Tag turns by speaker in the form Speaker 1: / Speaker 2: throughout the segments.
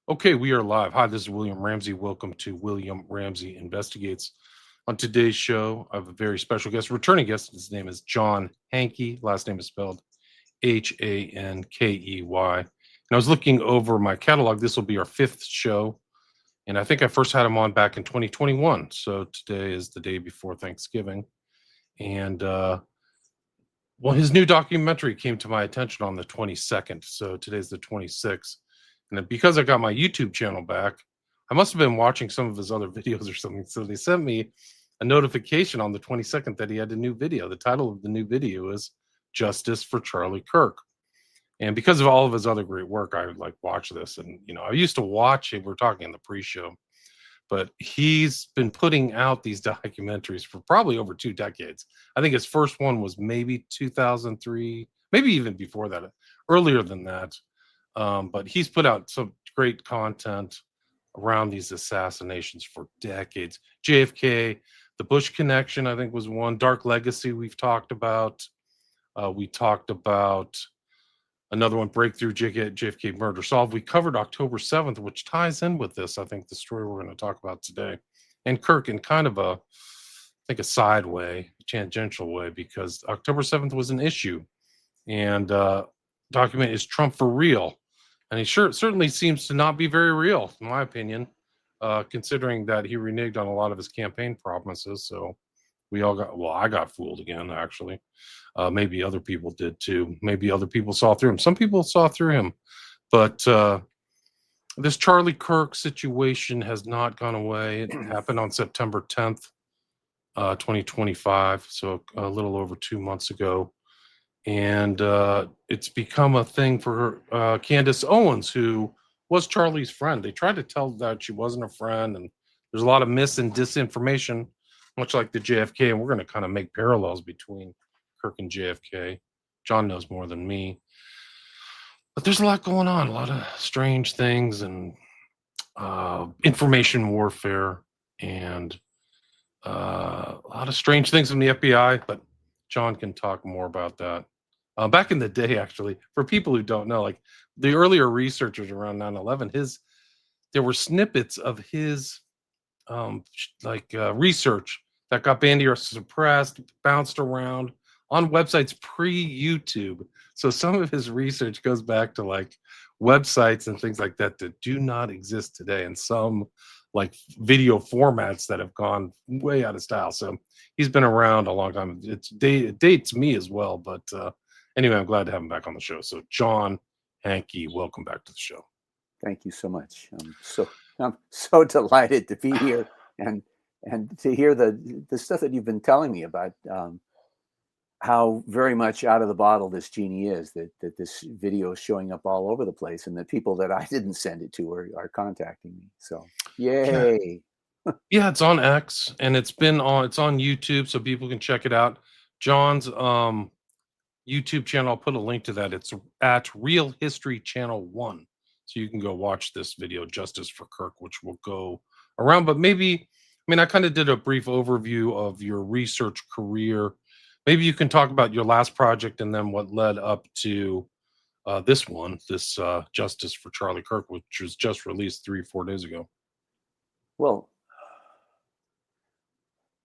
Speaker 1: Okay, we are live. Hi, this is William Ramsey. Welcome to William Ramsey Investigates. On today's show, I have a very special guest, returning guest. His name is John Hankey. Last name is spelled Hankey. And I was looking over my catalog. This will be our fifth show. And I think I first had him on back in 2021. So today is the day before Thanksgiving. And well, his new documentary came to my attention on the 22nd. So today's the 26th. And then because I got my YouTube channel back, I must have been watching some of his other videos or something. So they sent me a notification on the 22nd that he had a new video. The title of the new video is Justice for Charlie Kirk. And because of all of his other great work, I would like watch this. And, I used to watch it. We're talking in the pre show, but he's been putting out these documentaries for probably over 2 decades. I think his first one was maybe 2003, maybe even before that, earlier than that. But he's put out some great content around these assassinations for decades. JFK, the Bush connection, I think was one. Dark Legacy, we've talked about. We talked about another one, Breakthrough JFK Murder Solved. We covered October 7th, which ties in with this, I think, the story we're going to talk about today. And Kirk in kind of I think a side way, tangential way, because October 7th was an issue. And document is Trump for real? And he certainly seems to not be very real, in my opinion, considering that he reneged on a lot of his campaign promises. So I got fooled again, actually. Maybe other people did too. Maybe other people saw through him. Some people saw through him. But this Charlie Kirk situation has not gone away. It happened on September 10th, 2025. So a little over 2 months ago. And it's become a thing for Candace Owens, who was Charlie's friend. They tried to tell that she wasn't a friend, and there's a lot of mis and disinformation, much like the JFK. And we're going to kind of make parallels between Kirk and JFK. John knows more than me, but there's a lot going on, a lot of strange things, and information warfare, and a lot of strange things from the FBI. But John can talk more about that. Back in the day, actually, for people who don't know, like the earlier researchers around 9/11, there were snippets of his research that got banned or suppressed, bounced around on websites pre-YouTube. So some of his research goes back to like websites and things like that do not exist today, and some like video formats that have gone way out of style. So he's been around a long time. It dates me as well, but anyway, I'm glad to have him back on the show. So John Hankey, welcome back to the show.
Speaker 2: Thank you so much. I'm so delighted to be here and to hear the stuff that you've been telling me about how very much out of the bottle this genie is, that this video is showing up all over the place, and the people that I didn't send it to are contacting me. So yay.
Speaker 1: Yeah, it's on X, and it's on YouTube, so people can check it out. John's YouTube channel, I'll put a link to that. It's at Real History Channel 1. So you can go watch this video, Justice for Kirk, which will go around. But I kind of did a brief overview of your research career. Maybe you can talk about your last project and then what led up to this Justice for Charlie Kirk, which was just released 3-4 days ago.
Speaker 2: Well,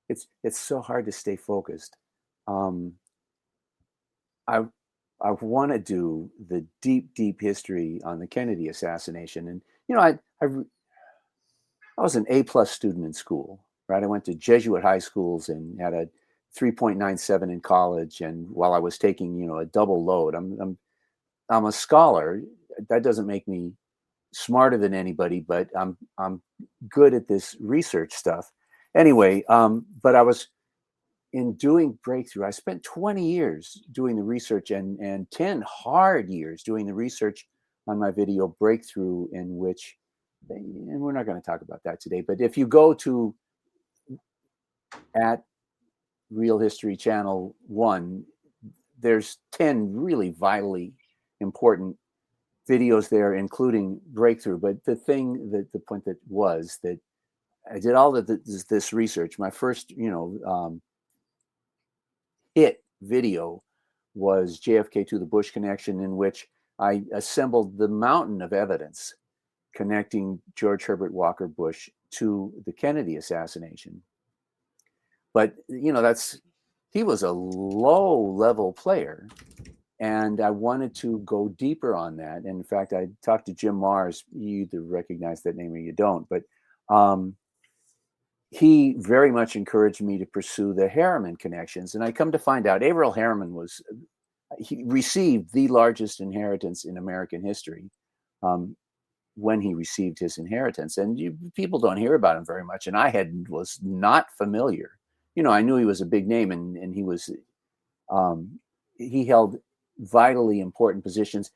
Speaker 2: it's so hard to stay focused. I want to do the deep history on the Kennedy assassination, and I was an A+ student in school, right? I went to Jesuit high schools and had a 3.97 in college, and while I was taking a double load, I'm a scholar. That doesn't make me smarter than anybody, but I'm good at this research stuff. Anyway, but I was in doing Breakthrough. I spent 20 years doing the research and 10 hard years doing the research on my video Breakthrough, in which, and we're not going to talk about that today, but if you go to at Real History Channel 1, there's 10 really vitally important videos there, including Breakthrough. But the point that was that I did all of this research. My first, hit video was JFK to the Bush connection, in which I assembled the mountain of evidence connecting George Herbert Walker Bush to the Kennedy assassination. But, he was a low-level player, and I wanted to go deeper on that. And in fact, I talked to Jim Mars. You either recognize that name or you don't, but he very much encouraged me to pursue the Harriman connections. And I come to find out Averell Harriman he received the largest inheritance in American history when he received his inheritance. And people don't hear about him very much. And I was not familiar. I knew he was a big name, and he was, he held vitally important positions.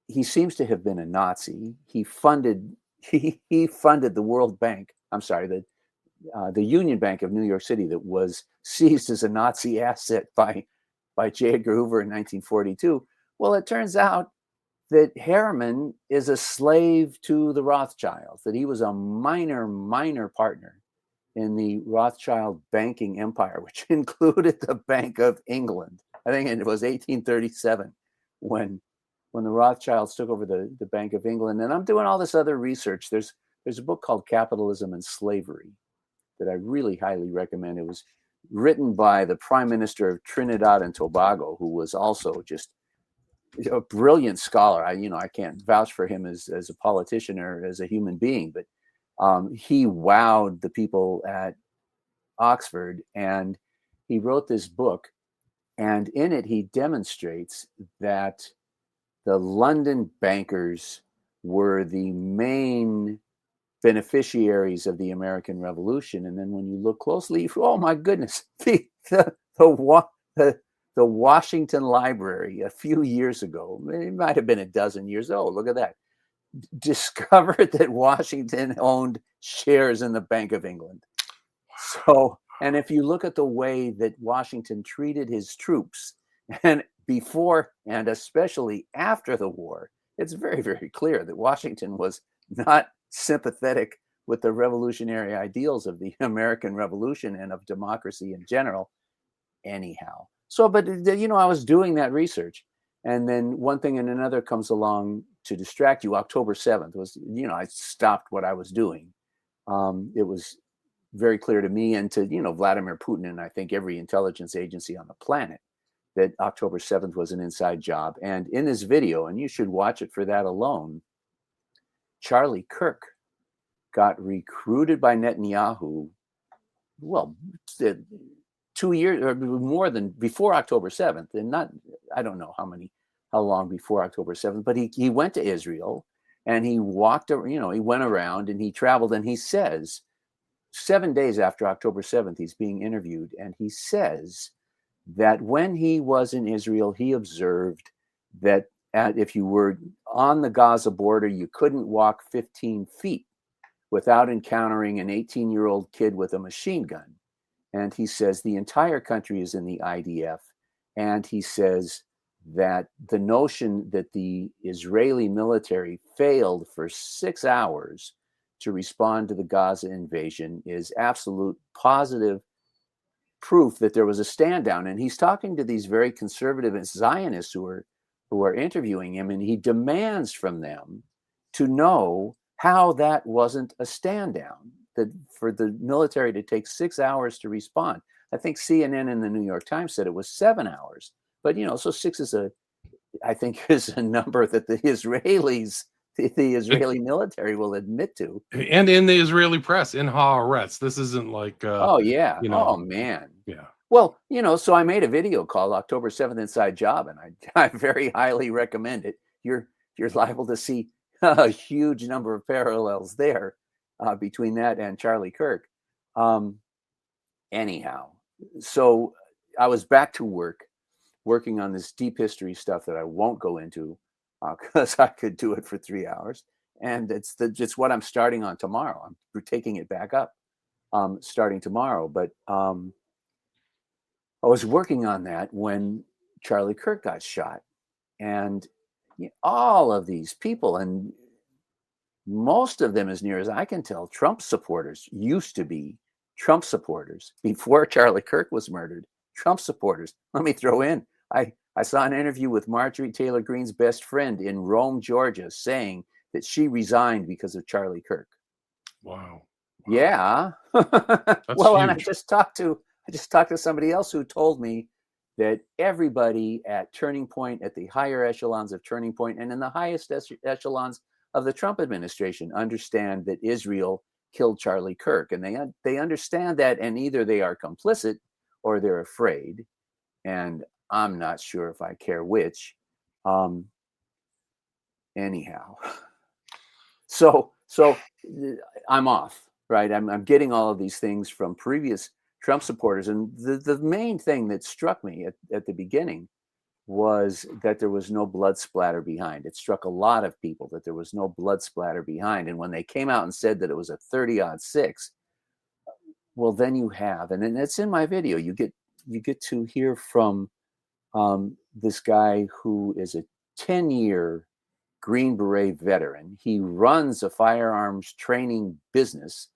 Speaker 2: He seems to have been a Nazi. He funded the World Bank. I'm sorry, the Union Bank of New York City that was seized as a Nazi asset by J. Edgar Hoover in 1942. Well, it turns out that Harriman is a slave to the Rothschilds, that he was a minor partner in the Rothschild banking empire, which included the Bank of England. I think it was 1837 when the Rothschilds took over the Bank of England. And I'm doing all this other research. There's a book called Capitalism and Slavery that I really highly recommend. It was written by the Prime Minister of Trinidad and Tobago, who was also just a brilliant scholar. I can't vouch for him as a politician or as a human being, but he wowed the people at Oxford, and he wrote this book. And in it, he demonstrates that the London bankers were the main beneficiaries of the American Revolution. And then when you look closely, oh my goodness, the Washington Library a few years ago, it might have been a dozen years old, look at that, discovered that Washington owned shares in the Bank of England. So, and if you look at the way that Washington treated his troops, and before and especially after the war, it's very, very clear that Washington was not sympathetic with the revolutionary ideals of the American Revolution and of democracy in general anyhow. So, but I was doing that research, and then one thing and another comes along to distract you. October 7th was, I stopped what I was doing. It was very clear to me and to, Vladimir Putin, and I think every intelligence agency on the planet, that October 7th was an inside job. And in this video, and you should watch it for that alone, Charlie Kirk got recruited by Netanyahu, 2 years or more than before October 7th. And I don't know how long before October 7th, but he went to Israel and he walked, he went around and he traveled, and he says 7 days after October 7th, he's being interviewed, and he says that when he was in Israel, he observed that if you were on the Gaza border, you couldn't walk 15 feet without encountering an 18-year-old kid with a machine gun. And he says the entire country is in the IDF. And he says that the notion that the Israeli military failed for 6 hours to respond to the Gaza invasion is absolute positive proof that there was a stand down. And he's talking to these very conservative Zionists who are interviewing him, and he demands from them to know how that wasn't a stand down, that for the military to take 6 hours to respond. I think CNN and the New York Times said it was 7 hours, but so 6 is a number that the Israeli military will admit to.
Speaker 1: And in the Israeli press, in Haaretz. This isn't like
Speaker 2: oh yeah, oh man,
Speaker 1: yeah.
Speaker 2: Well, so I made a video called October 7th Inside Job, and I very highly recommend it. You're liable to see a huge number of parallels there between that and Charlie Kirk. Anyhow, so I was back to working on this deep history stuff that I won't go into because I could do it for 3 hours. And it's what I'm starting on tomorrow. I'm taking it back up starting tomorrow. But I was working on that when Charlie Kirk got shot. And all of these people, and most of them, as near as I can tell, Trump supporters, used to be Trump supporters before Charlie Kirk was murdered. Trump supporters. Let me throw in, I saw an interview with Marjorie Taylor Greene's best friend in Rome, Georgia, saying that she resigned because of Charlie Kirk.
Speaker 1: Wow.
Speaker 2: Yeah.
Speaker 1: That's
Speaker 2: Well, and I
Speaker 1: huge.
Speaker 2: just talked to somebody else who told me that everybody at Turning Point, at the higher echelons of Turning Point, and in the highest echelons of the Trump administration, understand that Israel killed Charlie Kirk, and they understand that, and either they are complicit or they're afraid, and I'm not sure if I care which. Anyhow, so I'm off, right? I'm getting all of these things from previous Trump supporters, and the main thing that struck me at the beginning was that there was no blood splatter behind. It struck a lot of people that there was no blood splatter behind, and when they came out and said that it was a 30-06, well, then you have, and it's in my video. You get to hear from this guy who is a 10-year Green Beret veteran. He runs a firearms training business.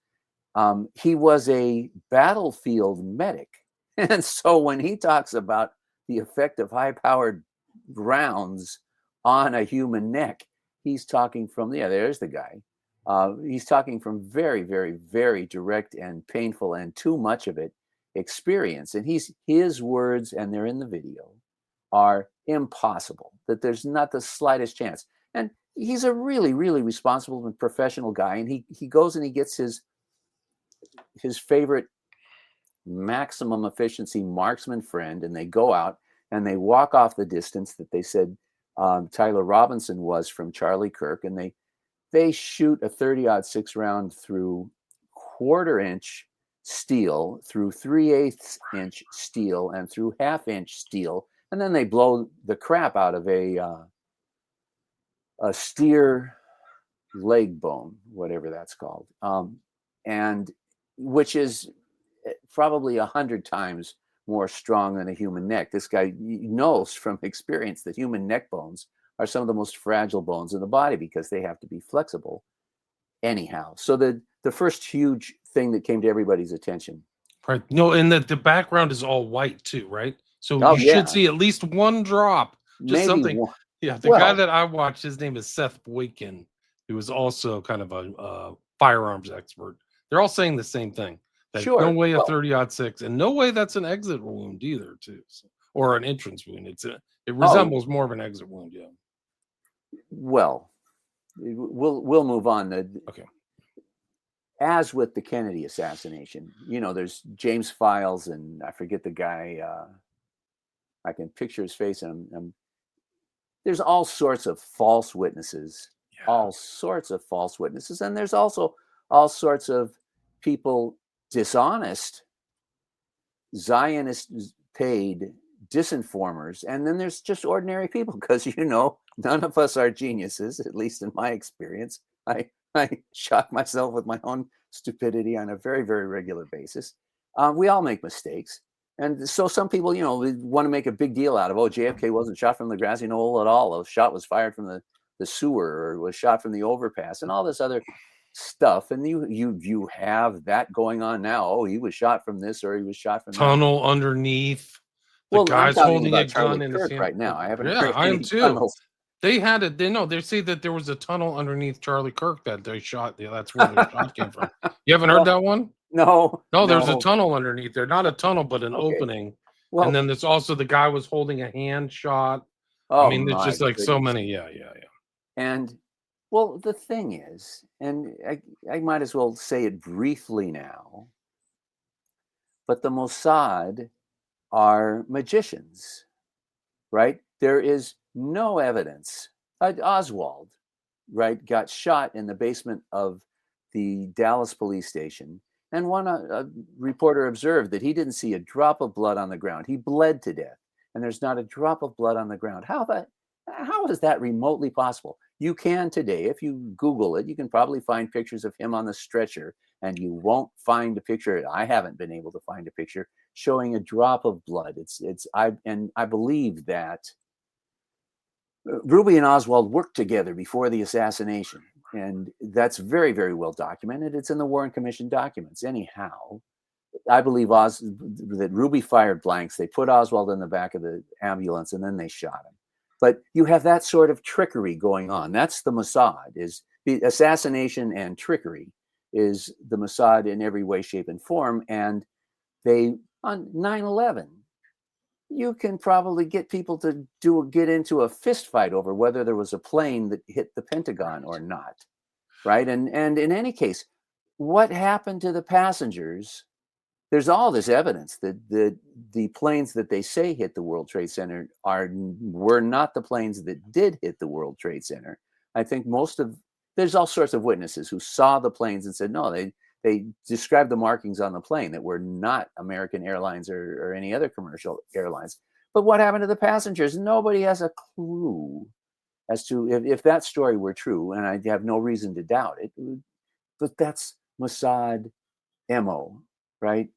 Speaker 2: He was a battlefield medic. And so when he talks about the effect of high-powered rounds on a human neck, he's talking from, there's the guy. He's talking from very, very, very direct and painful, and too much of it, experience. And his words, and they're in the video, are impossible, that there's not the slightest chance. And he's a really, really responsible and professional guy. And he goes and he gets his favorite maximum efficiency marksman friend, and they go out and they walk off the distance that they said Tyler Robinson was from Charlie Kirk, and they shoot a 30-06 round through 1/4 inch steel, through 3/8 inch steel, and through 1/2 inch steel, and then they blow the crap out of a steer leg bone, whatever that's called, and which is probably 100 times more strong than a human neck. This guy knows from experience that human neck bones are some of the most fragile bones in the body because they have to be flexible. Anyhow, so the first huge thing that came to everybody's attention.
Speaker 1: Right. No, and the background is all white too, right? So
Speaker 2: Oh,
Speaker 1: you
Speaker 2: yeah.
Speaker 1: should see at least one drop. Just
Speaker 2: Maybe
Speaker 1: something.
Speaker 2: one.
Speaker 1: Yeah, the
Speaker 2: Well,
Speaker 1: guy that I watched, his name is Seth Boykin, who is also kind of a firearms expert. They're all saying the same thing. That
Speaker 2: sure.
Speaker 1: no way a
Speaker 2: Well,
Speaker 1: 30-06, and no way that's an exit wound either, too, or an entrance wound. It resembles more of an exit wound. Yeah.
Speaker 2: Well, we'll move on.
Speaker 1: Okay.
Speaker 2: As with the Kennedy assassination, there's James Files, and I forget the guy. I can picture his face, and there's all sorts of false witnesses, all sorts of false witnesses, and there's also all sorts of people, dishonest, Zionist paid disinformers, and then there's just ordinary people, because none of us are geniuses, at least in my experience. I shock myself with my own stupidity on a very, very regular basis. We all make mistakes. And so some people, want to make a big deal out of, JFK wasn't shot from the grassy knoll at all. A shot was fired from the sewer, or was shot from the overpass, and all this other stuff. And you have that going on now. Oh, he was shot from this, or he was shot from
Speaker 1: tunnel underneath. The
Speaker 2: well,
Speaker 1: guy's
Speaker 2: I'm talking
Speaker 1: holding
Speaker 2: about
Speaker 1: a
Speaker 2: Charlie
Speaker 1: gun in his
Speaker 2: Kirk
Speaker 1: hand.
Speaker 2: right now. I haven't
Speaker 1: Yeah,
Speaker 2: heard
Speaker 1: I am
Speaker 2: any
Speaker 1: too.
Speaker 2: tunnels.
Speaker 1: They had it. They say that there was a tunnel underneath Charlie Kirk that they shot. Yeah, that's where the shot came from. You haven't heard that one?
Speaker 2: No.
Speaker 1: There's a tunnel underneath there. Not a tunnel, but an
Speaker 2: Okay.
Speaker 1: opening.
Speaker 2: Well,
Speaker 1: and then there's also the guy was holding a hand shot.
Speaker 2: oh,
Speaker 1: I mean, there's just like so many. Yeah.
Speaker 2: And well, the thing is, and I might as well say it briefly now, but the Mossad are magicians, right? There is no evidence. Oswald, right, got shot in the basement of the Dallas police station. And a reporter observed that he didn't see a drop of blood on the ground. He bled to death, and there's not a drop of blood on the ground. How is that remotely possible? You can today, if you Google it, you can probably find pictures of him on the stretcher, and you won't find a picture. I haven't been able to find a picture showing a drop of blood. I believe that Ruby and Oswald worked together before the assassination, and that's very, very well documented. It's in the Warren Commission documents. Anyhow, I believe that Ruby fired blanks. They put Oswald in the back of the ambulance, and then they shot him. But you have that sort of trickery going on. That's the Mossad, is the assassination and trickery is the Mossad in every way, shape, and form. And they, on 9/11, you can probably get people to get into a fist fight over whether there was a plane that hit the Pentagon or not, right? And in any case, what happened to the passengers? There's all this evidence that the planes that they say hit the World Trade Center were not the planes that did hit the World Trade Center. I think there's all sorts of witnesses who saw the planes and said, no, they described the markings on the plane that were not American Airlines or any other commercial airlines. But what happened to the passengers? Nobody has a clue as to if that story were true, and I have no reason to doubt it. But that's Mossad MO, right?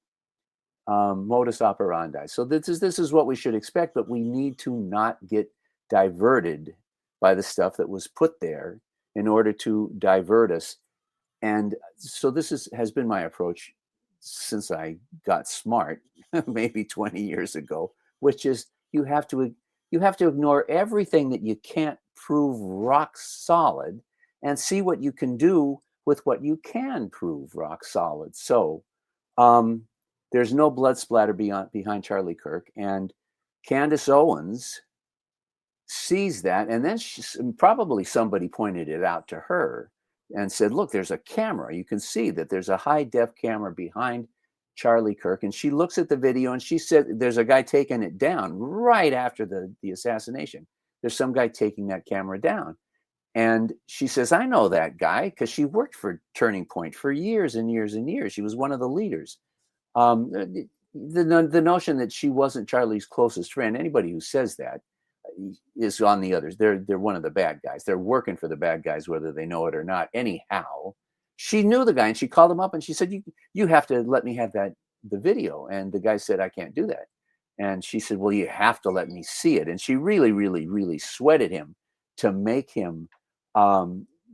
Speaker 2: Modus operandi. So this is what we should expect, but we need to not get diverted by the stuff that was put there in order to divert us. And so this has been my approach since I got smart, maybe 20 years ago, which is you have to ignore everything that you can't prove rock solid and see what you can do with what you can prove rock solid. So there's no blood splatter behind Charlie Kirk, and Candace Owens sees that, and then probably somebody pointed it out to her and said, look, there's a camera. You can see that there's a high-def camera behind Charlie Kirk, and she looks at the video, and she said there's a guy taking it down right after the assassination. There's some guy taking that camera down. And she says, I know that guy because she worked for Turning Point for years and years and years. She was one of the leaders. The notion that she wasn't Charlie's closest friend, anybody who says that is on the others. They're one of the bad guys. They're working for the bad guys, whether they know it or not. Anyhow, she knew the guy, and she called him up and she said, you have to let me have the video. And the guy said, I can't do that. And she said, well, you have to let me see it. And she really, really, really sweated him to make him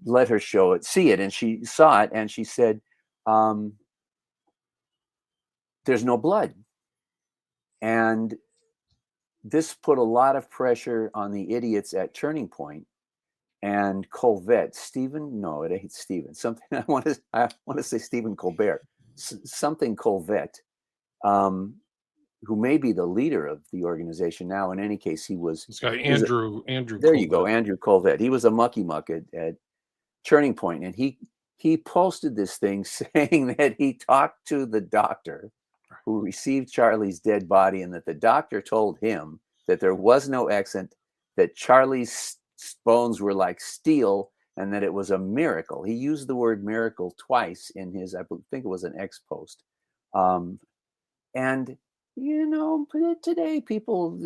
Speaker 2: let her see it. And she saw it, and she said, there's no blood. And this put a lot of pressure on the idiots at Turning Point and Colvette. It ain't Stephen. Something I want to say Stephen Colbert. Something Colvette, who may be the leader of the organization now. In any case, he was.
Speaker 1: This guy Andrew.
Speaker 2: There
Speaker 1: Colvette.
Speaker 2: you go, Andrew Colvette. He was a mucky muck at Turning Point, and he posted this thing saying that he talked to the doctor who received Charlie's dead body, and that the doctor told him that there was no accident, that Charlie's bones were like steel, and that it was a miracle. He used the word miracle twice in his, I think it was an X post. And, today people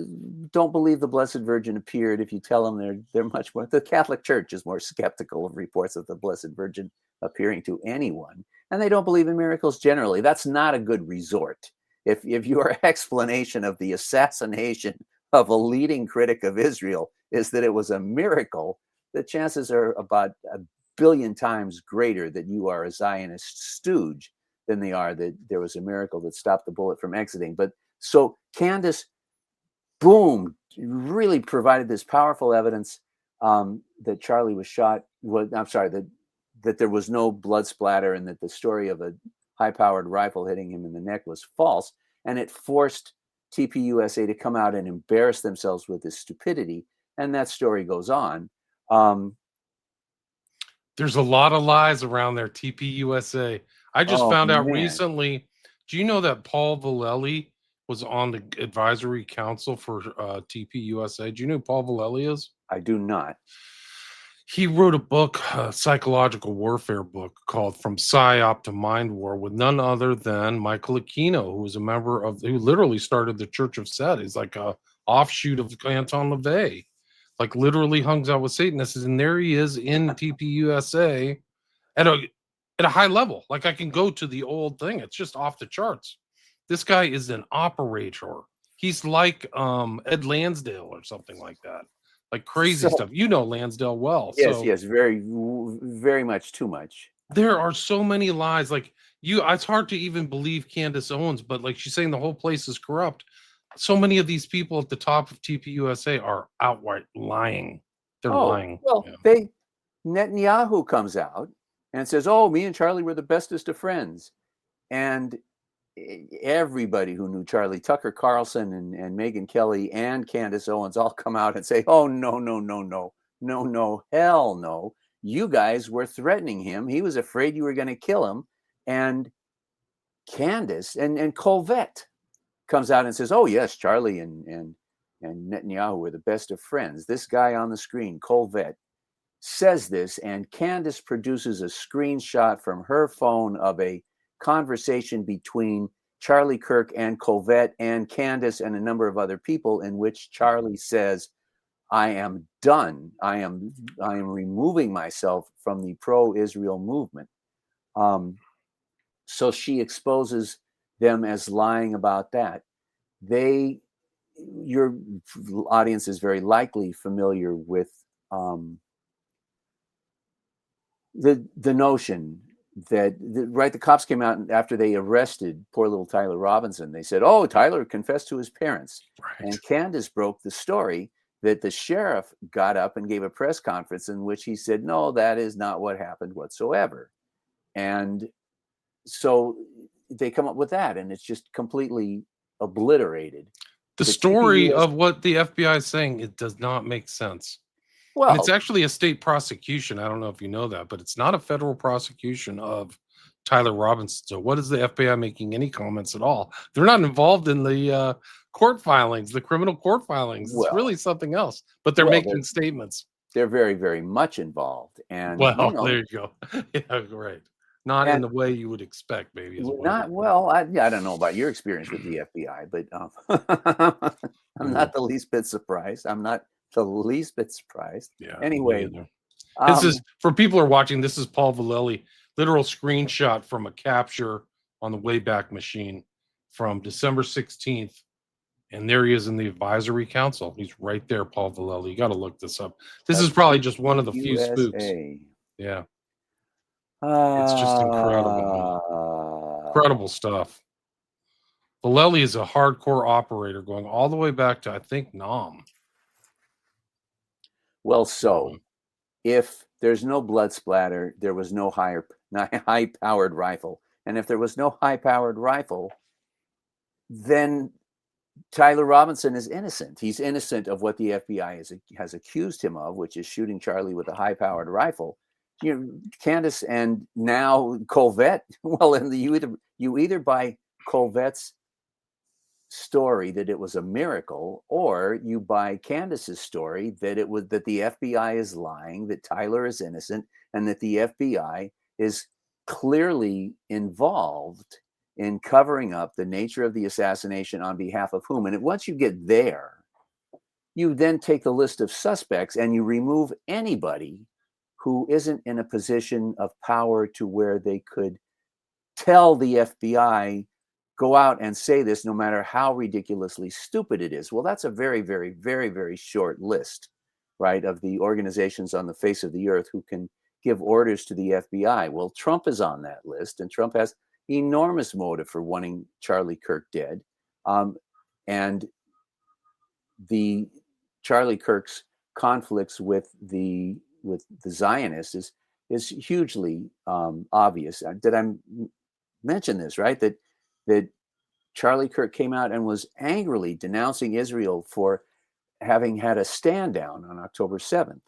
Speaker 2: don't believe the Blessed Virgin appeared. If you tell them they're much more, the Catholic Church is more skeptical of reports of the Blessed Virgin appearing to anyone. And they don't believe in miracles generally. That's not a good resort. If your explanation of the assassination of a leading critic of Israel is that it was a miracle, the chances are about 1 billion times greater that you are a Zionist stooge than they are that there was a miracle that stopped the bullet from exiting. But so Candace, boom, really provided this powerful evidence that Charlie was shot. That there was no blood splatter, and that the story of a high-powered rifle hitting him in the neck was false. And it forced TPUSA to come out and embarrass themselves with this stupidity. And that story goes on.
Speaker 1: There's a lot of lies around there, TPUSA. I just found out recently. Do you know that Paul Vallely was on the advisory council for TPUSA? Do you know who Paul Vallely is?
Speaker 2: I do not.
Speaker 1: He wrote a book, a psychological warfare book called From PSYOP to Mind War, with none other than Michael Aquino, who was a member who literally started the Church of Set. He's like a offshoot of Anton LaVey, like literally hangs out with Satanists. And there he is in TPUSA at a high level. Like I can go to the old thing. It's just off the charts. This guy is an operator. He's like Ed Lansdale or something like that. Like crazy stuff. You know Lansdale well.
Speaker 2: Yes, very, very much too much.
Speaker 1: There are so many lies. Like it's hard to even believe Candace Owens, but like she's saying the whole place is corrupt. so many of these people at the top of TPUSA are outright lying. They're lying.
Speaker 2: Well,
Speaker 1: Yeah.
Speaker 2: Netanyahu comes out and says, "Oh, me and Charlie were the bestest of friends," and everybody who knew Charlie, Tucker Carlson and Megyn Kelly and Candace Owens, all come out and say, "Oh, no, no, no, no, no, no, hell no! You guys were threatening him. He was afraid you were going to kill him." And Candace and Colvette comes out and says, "Oh yes, Charlie and Netanyahu were the best of friends." This guy on the screen, Colvette, says this, and Candace produces a screenshot from her phone of a conversation between Charlie Kirk and Colvette and Candace and a number of other people, in which Charlie says, "I am done. I am removing myself from the pro-Israel movement." So she exposes them as lying about that. Your audience is very likely familiar with the notion that the cops came out after they arrested poor little Tyler Robinson. They said, "Oh, Tyler confessed to his parents."
Speaker 1: Right.
Speaker 2: And Candace broke the story that the sheriff got up and gave a press conference in which he said, "No, that is not what happened whatsoever." And so they come up with that, and it's just completely obliterated.
Speaker 1: The story of what the FBI is saying, it does not make sense.
Speaker 2: Well,
Speaker 1: and it's actually a state prosecution. I don't know if you know that, but it's not a federal prosecution of Tyler Robinson. So what is the FBI making any comments at all? They're not involved in the court filings, the criminal court filings. It's really something else, but they're making statements.
Speaker 2: They're very, very much involved. And
Speaker 1: there you go. Yeah, right. Not in the way you would expect, maybe.
Speaker 2: I don't know about your experience with the FBI, but I'm not the least bit surprised.
Speaker 1: Yeah.
Speaker 2: Anyway,
Speaker 1: this is for people who are watching. This is Paul Vallely, literal screenshot from a capture on the Wayback Machine from December 16th. And there he is in the advisory council. He's right there, Paul Vallely. You got to look this up. This is probably just one of the few spooks. Yeah. It's just incredible. Incredible stuff. Vallely is a hardcore operator going all the way back to, I think, Nam.
Speaker 2: Well, so if there's no blood splatter, there was no high-powered rifle. And if there was no high-powered rifle, then Tyler Robinson is innocent. He's innocent of what the FBI has accused him of, which is shooting Charlie with a high-powered rifle. Candace and now Colvette. Well, you either buy Colvette's story that it was a miracle, or you buy Candace's story that the FBI is lying, that Tyler is innocent, and that the FBI is clearly involved in covering up the nature of the assassination on behalf of whom. And once you get there, you then take the list of suspects and you remove anybody who isn't in a position of power to where they could tell the FBI, go out and say this, no matter how ridiculously stupid it is. Well, that's a very, very, very, very short list, right, of the organizations on the face of the earth who can give orders to the FBI. Well, Trump is on that list, and Trump has enormous motive for wanting Charlie Kirk dead. And the Charlie Kirk's conflicts with the Zionists is hugely obvious. Did I mention this, right? That Charlie Kirk came out and was angrily denouncing Israel for having had a stand down on October 7th.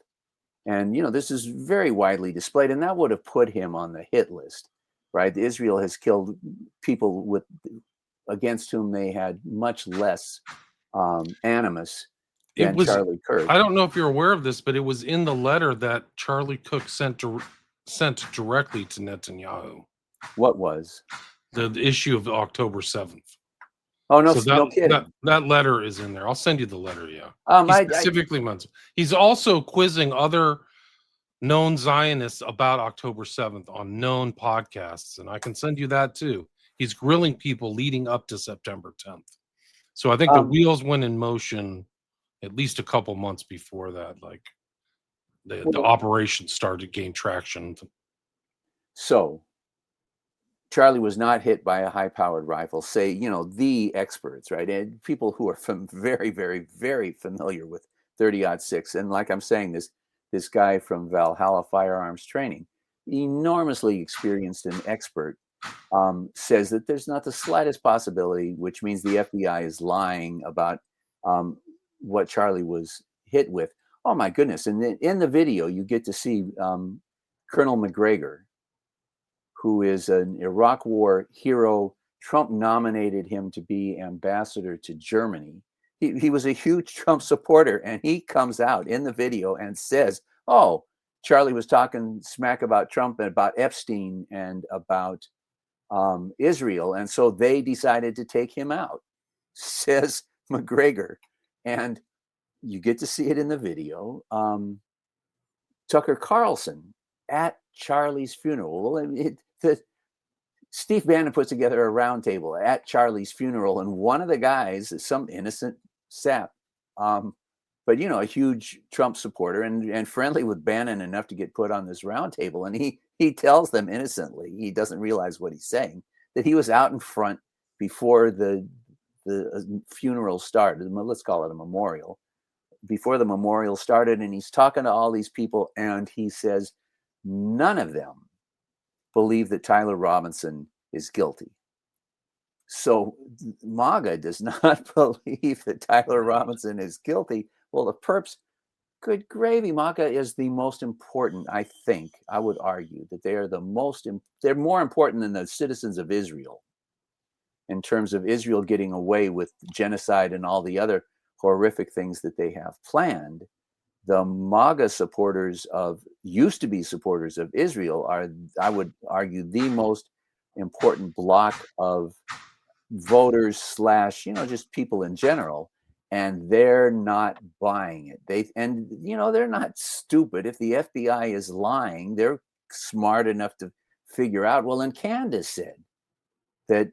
Speaker 2: And, this is very widely displayed, and that would have put him on the hit list, right? Israel has killed people against whom they had much less animus than Charlie Kirk.
Speaker 1: I don't know if you're aware of this, but it was in the letter that Charlie Kirk sent directly to Netanyahu.
Speaker 2: What was?
Speaker 1: The issue of October 7th.
Speaker 2: Oh, no, no kidding.
Speaker 1: That letter is in there. I'll send you the letter, yeah. He specifically mentioned. He's also quizzing other known Zionists about October 7th on known podcasts, and I can send you that too. He's grilling people leading up to September 10th. So I think the wheels went in motion at least a couple months before that, like the operation started to gain traction.
Speaker 2: So Charlie was not hit by a high-powered rifle, say, the experts, right? And people who are very, very, very familiar with 30-06. And like I'm saying, this guy from Valhalla Firearms Training, enormously experienced and expert, says that there's not the slightest possibility, which means the FBI is lying about what Charlie was hit with. Oh, my goodness. And in the video, you get to see Colonel McGregor, who is an Iraq War hero. Trump nominated him to be ambassador to Germany. He was a huge Trump supporter, and he comes out in the video and says, oh, Charlie was talking smack about Trump and about Epstein and about Israel, and so they decided to take him out, says McGregor. And you get to see it in the video. Tucker Carlson at Charlie's funeral. Steve Bannon puts together a roundtable at Charlie's funeral, and one of the guys is some innocent sap, but a huge Trump supporter and friendly with Bannon enough to get put on this roundtable. And he tells them innocently, he doesn't realize what he's saying, that he was out in front before the funeral started. Let's call it a memorial. Before the memorial started, and he's talking to all these people, and he says none of them believe that Tyler Robinson is guilty. So MAGA does not believe that Tyler Robinson is guilty. Well, the perps, good gravy. MAGA is the most important. I would argue that they are they're more important than the citizens of Israel in terms of Israel getting away with genocide and all the other horrific things that they have planned. The MAGA supporters used to be supporters of Israel are, I would argue, the most important block of voters / just people in general. And they're not buying it. They're not stupid. If the FBI is lying, they're smart enough to figure out, well, and Candace said that,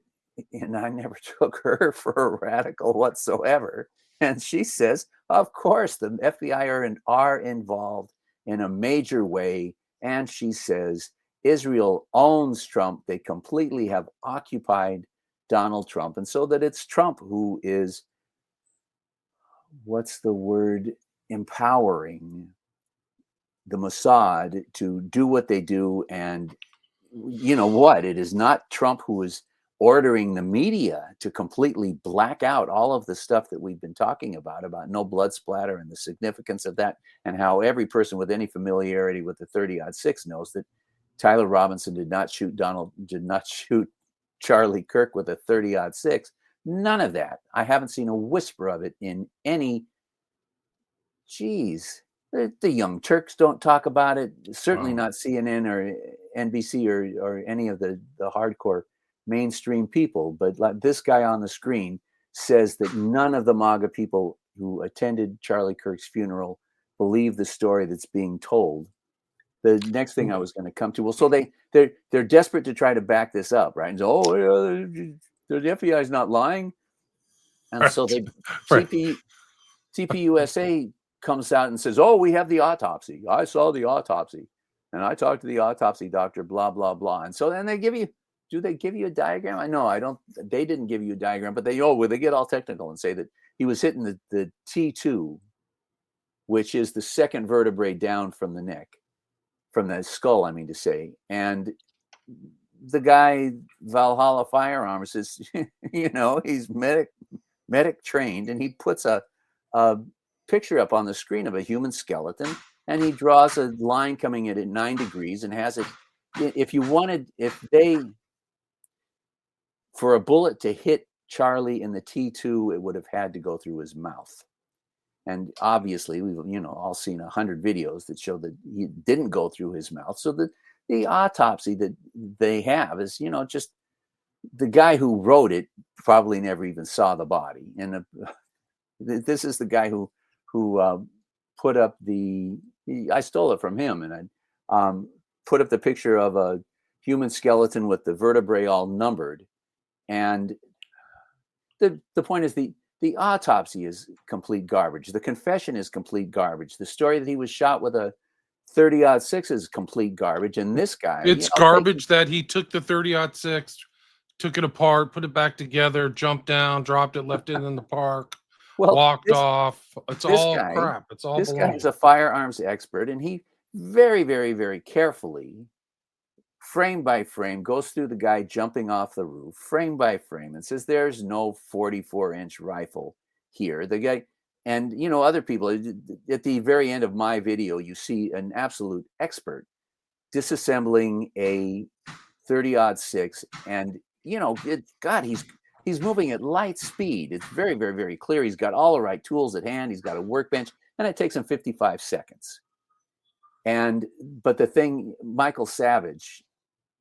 Speaker 2: and I never took her for a radical whatsoever. And she says, of course, the FBI are involved in a major way. And she says, Israel owns Trump. They completely have occupied Donald Trump. And so that it's Trump who is, what's the word, empowering the Mossad to do what they do. And it is not Trump who is ordering the media to completely black out all of the stuff that we've been talking about no blood splatter and the significance of that, and how every person with any familiarity with the 30-06 knows that Tyler Robinson did not shoot Charlie Kirk with a 30-06. None of that. I haven't seen a whisper of it in any. Geez, the Young Turks don't talk about it. Certainly not CNN or NBC or any of the hardcore mainstream people. But like this guy on the screen says that none of the MAGA people who attended Charlie Kirk's funeral believe the story that's being told. The next thing I was going to come to, well, so they're desperate to try to back this up, right? And so, the FBI is not lying, and so they TPUSA comes out and says, oh, we have the autopsy. I saw the autopsy, and I talked to the autopsy doctor, blah blah blah. And so then they give you. Do they give you a diagram? I know I don't. They didn't give you a diagram, but they get all technical and say that he was hitting the T2, which is the second vertebrae down from the neck, from the skull, I mean to say. And the guy, Valhalla Firearms, is, he's medic trained, and he puts a picture up on the screen of a human skeleton, and he draws a line coming in at 9 degrees and has it. For a bullet to hit Charlie in the T2, it would have had to go through his mouth. And obviously, we've all seen 100 videos that show that he didn't go through his mouth. So the autopsy that they have is, just the guy who wrote it probably never even saw the body. And this is the guy who put up I stole it from him, and I put up the picture of a human skeleton with the vertebrae all numbered. And the point is the autopsy is complete garbage. The confession is complete garbage. The story that he was shot with a 30-06 is complete garbage, and this guy,
Speaker 1: It's garbage that he took the 30-06, took it apart, put it back together, jumped down, dropped it, left it in the park, walked off. It's all crap. It's all
Speaker 2: this guy is
Speaker 1: baloney.
Speaker 2: a firearms expert, and he very, very, very carefully, frame by frame, goes through the guy jumping off the roof, frame by frame, and says, "There's no 44-inch rifle here." The guy, and other people, at the very end of my video, you see an absolute expert disassembling a 30-06, and God, he's moving at light speed. It's very, very, very clear. He's got all the right tools at hand. He's got a workbench, and it takes him 55 seconds. But the thing, Michael Savage,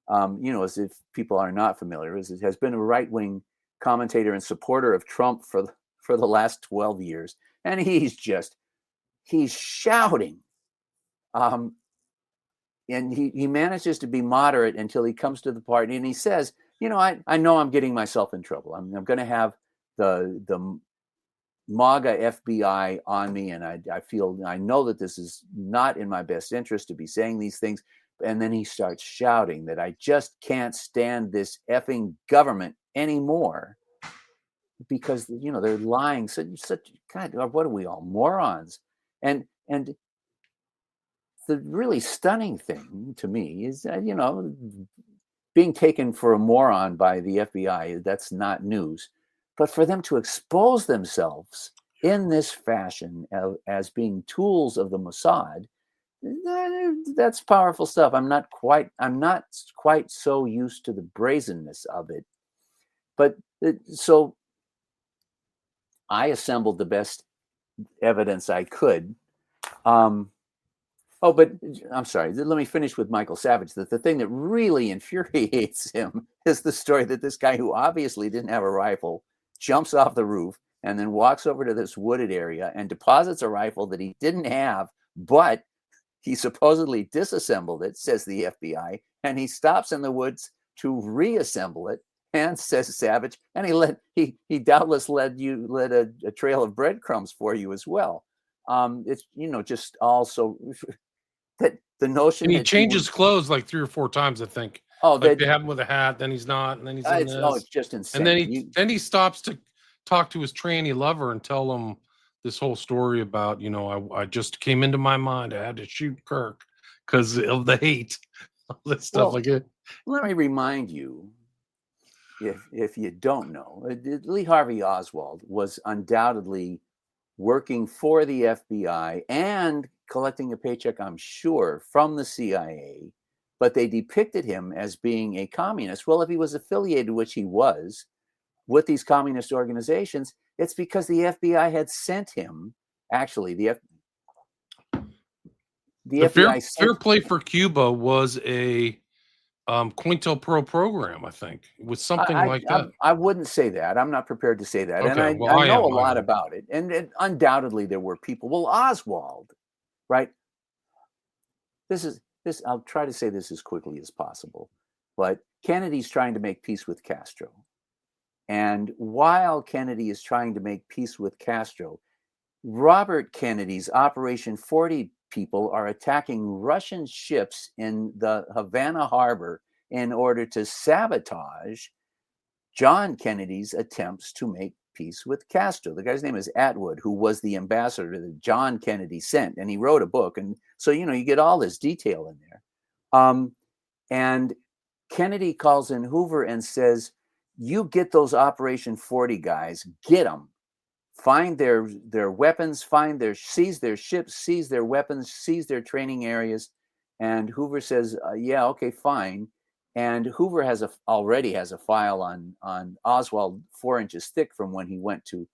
Speaker 2: as if people are not familiar, has been a right-wing commentator and supporter of Trump for the last 12 years, and he's shouting, and he manages to be moderate until he comes to the part, and he says, I know I'm getting myself in trouble. I'm going to have the MAGA FBI on me, and I know that this is not in my best interest to be saying these things. And then he starts shouting that I just can't stand this effing government anymore because they're lying. God, what are we all, morons? And the really stunning thing to me is that being taken for a moron by the FBI, that's not news. But for them to expose themselves in this fashion as being tools of the Mossad, that's powerful stuff. I'm not quite so used to the brazenness of it. But so I assembled the best evidence I could. But I'm sorry. Let me finish with Michael Savage. That the thing that really infuriates him is the story that this guy, who obviously didn't have a rifle, jumps off the roof and then walks over to this wooded area and deposits a rifle that he didn't have, but he supposedly disassembled it, says the FBI, and he stops in the woods to reassemble it, and says Savage, and he doubtless led a trail of breadcrumbs for you as well. It's just also that the notion
Speaker 1: and he
Speaker 2: that
Speaker 1: changes clothes like 3 or 4 times, I think. They have him with a hat, then he's not, and then he's in this.
Speaker 2: It's just insane.
Speaker 1: And then he stops to talk to his tranny lover and tell him this whole story about, I just came into my mind, I had to shoot Kirk because of the hate, all this stuff like it.
Speaker 2: Let me remind you, if you don't know, Lee Harvey Oswald was undoubtedly working for the FBI and collecting a paycheck, I'm sure, from the CIA, but they depicted him as being a communist. Well, if he was affiliated, which he was, with these communist organizations, it's because the FBI had sent him. Actually, the FBI
Speaker 1: Fair Play for Cuba was a COINTELPRO program, I think. It was something like that.
Speaker 2: I wouldn't say that. I'm not prepared to say that.
Speaker 1: Okay,
Speaker 2: And I know a lot about it. And undoubtedly there were people. Well, Oswald, right? I'll try to say this as quickly as possible. But Kennedy's trying to make peace with Castro. And while Kennedy is trying to make peace with Castro, Robert Kennedy's Operation 40 people are attacking Russian ships in the Havana harbor in order to sabotage John Kennedy's attempts to make peace with Castro. The guy's name is Atwood, who was the ambassador that John Kennedy sent, and he wrote a book. And so, you get all this detail in there. And Kennedy calls in Hoover and says, you get those Operation 40 guys, get them. Find their weapons, seize their ships, seize their weapons, seize their training areas. And Hoover says, yeah, okay, fine. And Hoover already has a file on Oswald 4 inches thick from when he went to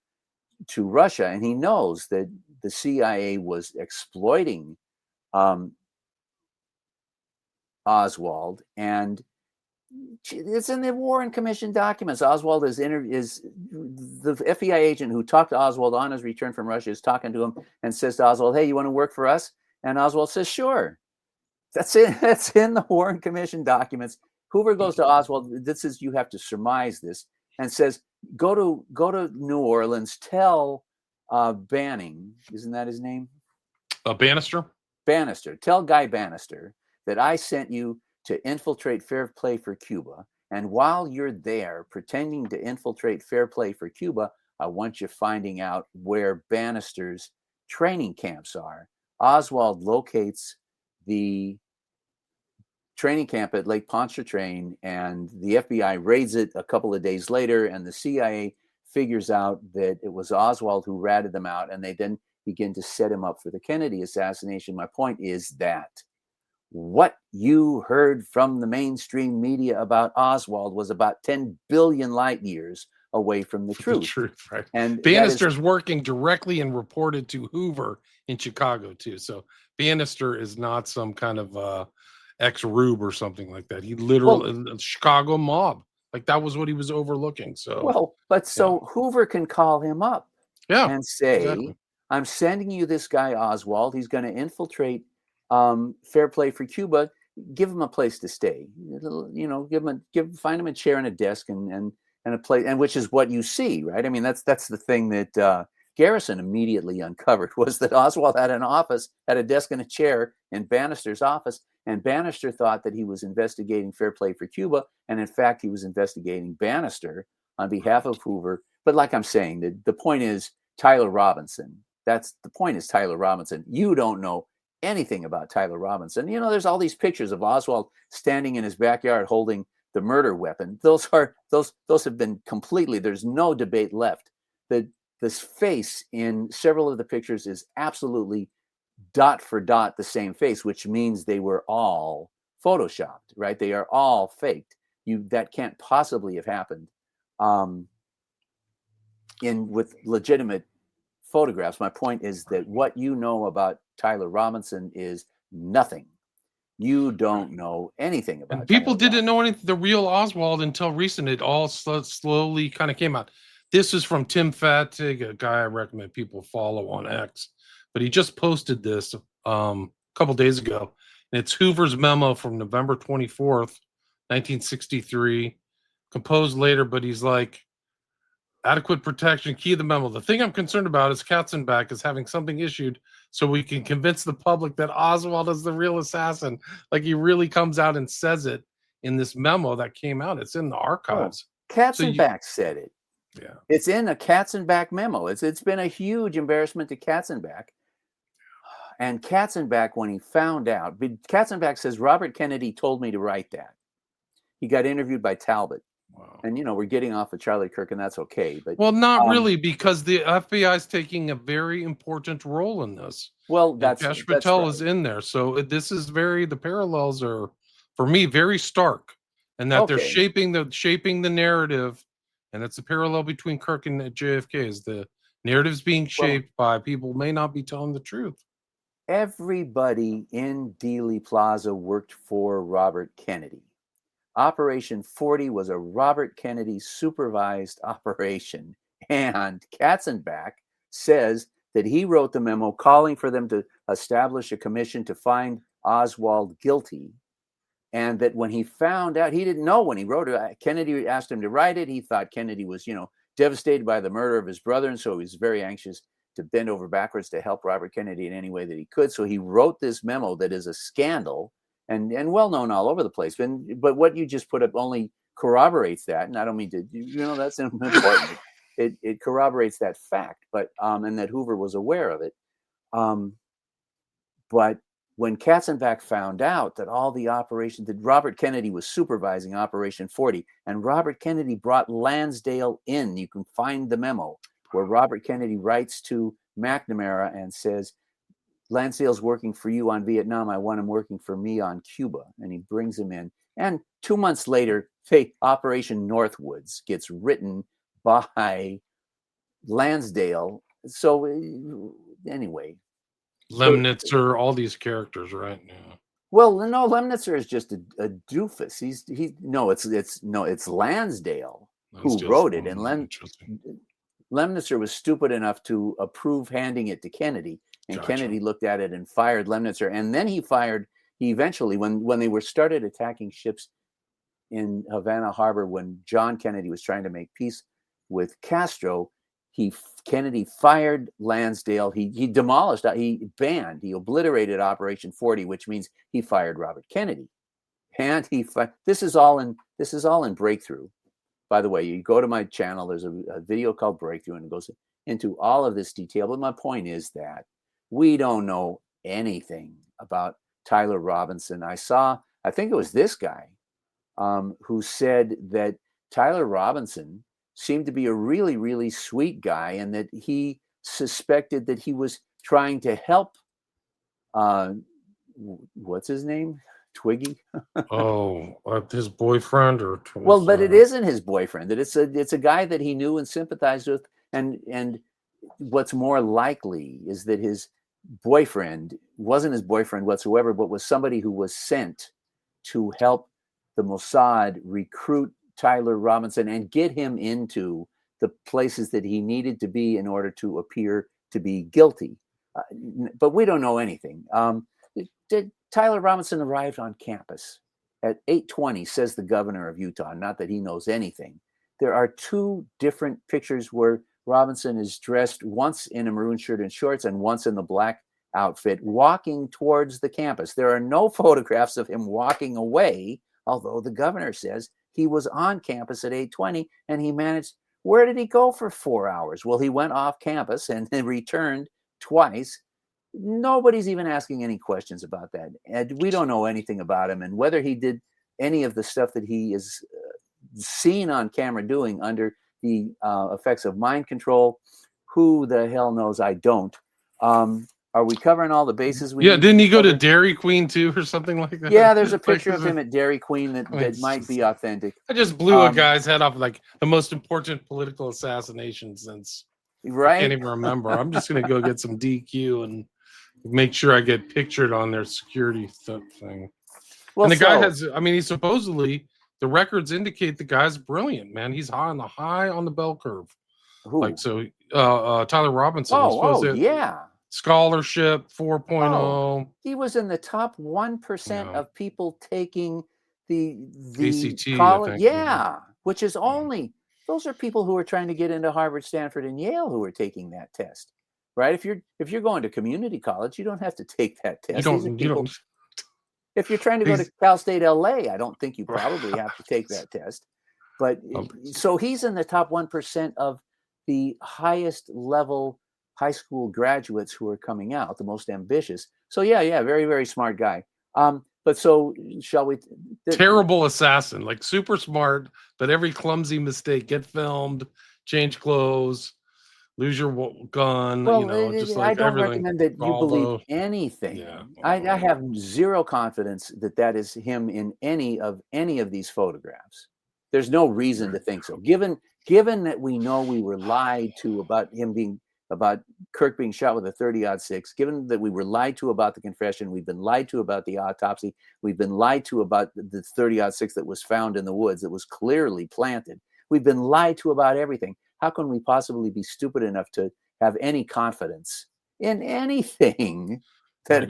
Speaker 2: Russia. And he knows that the CIA was exploiting Oswald, and it's in the Warren Commission documents. Oswald is the FBI agent who talked to Oswald on his return from Russia is talking to him and says to Oswald, hey, you want to work for us? And Oswald says, sure. That's it. That's in the Warren Commission documents. Hoover goes to Oswald. This is, you have to surmise this, and says, go to New Orleans, tell Banning, isn't that his name?
Speaker 1: Bannister?
Speaker 2: Bannister, tell Guy Bannister that I sent you to infiltrate Fair Play for Cuba. And while you're there pretending to infiltrate Fair Play for Cuba, I want you finding out where Bannister's training camps are. Oswald locates the training camp at Lake Pontchartrain, and the FBI raids it a couple of days later, and the CIA figures out that it was Oswald who ratted them out, and they then begin to set him up for the Kennedy assassination. My point is that what you heard from the mainstream media about Oswald was about 10 billion light years away from the truth.
Speaker 1: The truth, right?
Speaker 2: And
Speaker 1: Bannister's working directly and reported to Hoover in Chicago too. So Bannister is not some kind of ex-rube or something like that. He literally, Chicago mob, like that was what he was overlooking. So
Speaker 2: Hoover can call him up and say,
Speaker 1: exactly.
Speaker 2: I'm sending you this guy Oswald. He's going to infiltrate Fair Play for Cuba. Give him a place to stay. You know, find him a chair and a desk and a place, and which is what you see, right? I mean, that's the thing that Garrison immediately uncovered, was that Oswald had a desk and a chair in Bannister's office, and Bannister thought that he was investigating Fair Play for Cuba, and in fact, he was investigating Bannister on behalf of Hoover. But like I'm saying, the point is Tyler Robinson. That's the point, is Tyler Robinson. You don't know anything about Tyler Robinson. You know, there's all these pictures of Oswald standing in his backyard holding the murder weapon. Those have been completely, there's no debate left. This face in several of the pictures is absolutely dot for dot the same face, which means they were all photoshopped, right? They are all faked. That can't possibly have happened with legitimate photographs. My point is that what you know about Tyler Robinson is nothing. You don't know anything about.
Speaker 1: And people didn't know anything, the real Oswald, until recent. It all slowly kind of came out. This is from Tim Fattig, a guy I recommend people follow on X, but he just posted this a couple days ago, and it's Hoover's memo from November 24th, 1963, composed later, but he's like, adequate protection, key of the memo. The thing I'm concerned about is Katzenbach is having something issued so we can convince the public that Oswald is the real assassin. Like, he really comes out and says it in this memo that came out. It's in the archives.
Speaker 2: Katzenbach said it.
Speaker 1: Yeah.
Speaker 2: It's in a Katzenbach memo. It's been a huge embarrassment to Katzenbach. And Katzenbach, when he found out, Katzenbach says, Robert Kennedy told me to write that. He got interviewed by Talbot. Wow. And, you know, we're getting off of Charlie Kirk, and that's okay. But
Speaker 1: not really, because the FBI is taking a very important role in this.
Speaker 2: Well,
Speaker 1: Kash Patel is in there. So this is the parallels are, for me, very stark, and that they're shaping the narrative. And it's a parallel between Kirk and JFK, is the narratives being shaped by people who may not be telling the truth.
Speaker 2: Everybody in Dealey Plaza worked for Robert Kennedy. Operation 40 was a Robert Kennedy supervised operation. And Katzenbach says that he wrote the memo calling for them to establish a commission to find Oswald guilty. And that when he found out, he didn't know when he wrote it. Kennedy asked him to write it. He thought Kennedy was, devastated by the murder of his brother. And so he was very anxious to bend over backwards to help Robert Kennedy in any way that he could. So he wrote this memo that is a scandal and well known all over the place. But what you just put up only corroborates that. And I don't mean to, that's important. It corroborates that fact, but and that Hoover was aware of it. But when Katzenbach found out that all the operations, that Robert Kennedy was supervising Operation 40, and Robert Kennedy brought Lansdale in, you can find the memo where Robert Kennedy writes to McNamara and says, Lansdale's working for you on Vietnam. I want him working for me on Cuba. And he brings him in. And 2 months later, Operation Northwoods gets written by Lansdale. So anyway.
Speaker 1: Lemnitzer, all these characters, right? Yeah.
Speaker 2: Well, no, Lemnitzer is just a doofus. It's Lansdale who wrote it. And Lemnitzer was stupid enough to approve handing it to Kennedy. And gotcha. Kennedy looked at it and fired Lemnitzer. And then he eventually, when they started attacking ships in Havana Harbor, when John Kennedy was trying to make peace with Castro, Kennedy fired Lansdale. He demolished, he obliterated Operation 40, which means he fired Robert Kennedy. And this is all in Breakthrough. By the way, you go to my channel, there's a video called Breakthrough, and it goes into all of this detail. But my point is that we don't know anything about Tyler Robinson. I think it was this guy who said that Tyler Robinson seemed to be a really, really sweet guy, and that he suspected that he was trying to help, what's his name? Twiggy?
Speaker 1: His boyfriend, or
Speaker 2: well, but it isn't his boyfriend. That it's a guy that he knew and sympathized with, and what's more likely is that his boyfriend wasn't his boyfriend whatsoever, but was somebody who was sent to help the Mossad recruit Tyler Robinson and get him into the places that he needed to be in order to appear to be guilty. But we don't know anything. Tyler Robinson arrived on campus at 8:20, says the governor of Utah. Not that he knows anything. There are two different pictures where Robinson is dressed once in a maroon shirt and shorts and once in the black outfit, walking towards the campus. There are no photographs of him walking away, although the governor says he was on campus at 8:20 and he managed. Where did he go for 4 hours? Well, he went off campus and then returned twice. Nobody's even asking any questions about that. And we don't know anything about him, and whether he did any of the stuff that he is seen on camera doing under the effects of mind control. Who the hell knows? I don't. Are we covering all the bases?
Speaker 1: Didn't he go to Dairy Queen too, or something like that?
Speaker 2: Yeah, there's a picture of him at Dairy Queen that might be authentic.
Speaker 1: I just blew a guy's head off, like the most important political assassination since I can't even remember. I'm just gonna go get some DQ and make sure I get pictured on their security thing. Well, and the guy has, he supposedly, the records indicate the guy's brilliant, man. He's high on the bell curve.
Speaker 2: Who?
Speaker 1: Like, so Tyler Robinson.
Speaker 2: Yeah.
Speaker 1: Scholarship 4.0.
Speaker 2: He was in the top 1% of people taking the
Speaker 1: ACT,
Speaker 2: college. Yeah, which is only, those are people who are trying to get into Harvard, Stanford, and Yale who are taking that test. Right? If you're going to community college, you don't have to take that test. If you're trying to go to Cal State LA, I don't think you probably have to take that test. But so he's in the top 1% of the highest level high school graduates who are coming out, the most ambitious. So yeah, very, very smart guy. But so shall we?
Speaker 1: Terrible assassin, like super smart, but every clumsy mistake, get filmed, change clothes, lose your gun.
Speaker 2: Well, I don't recommend that you believe anything. Yeah, I have zero confidence that is him in any of these photographs. There's no reason to think so. Given that we know we were lied to about Kirk being shot with a 30-06, given that we were lied to about the confession, we've been lied to about the autopsy, we've been lied to about the 30-06 that was found in the woods that was clearly planted. We've been lied to about everything. How can we possibly be stupid enough to have any confidence in anything that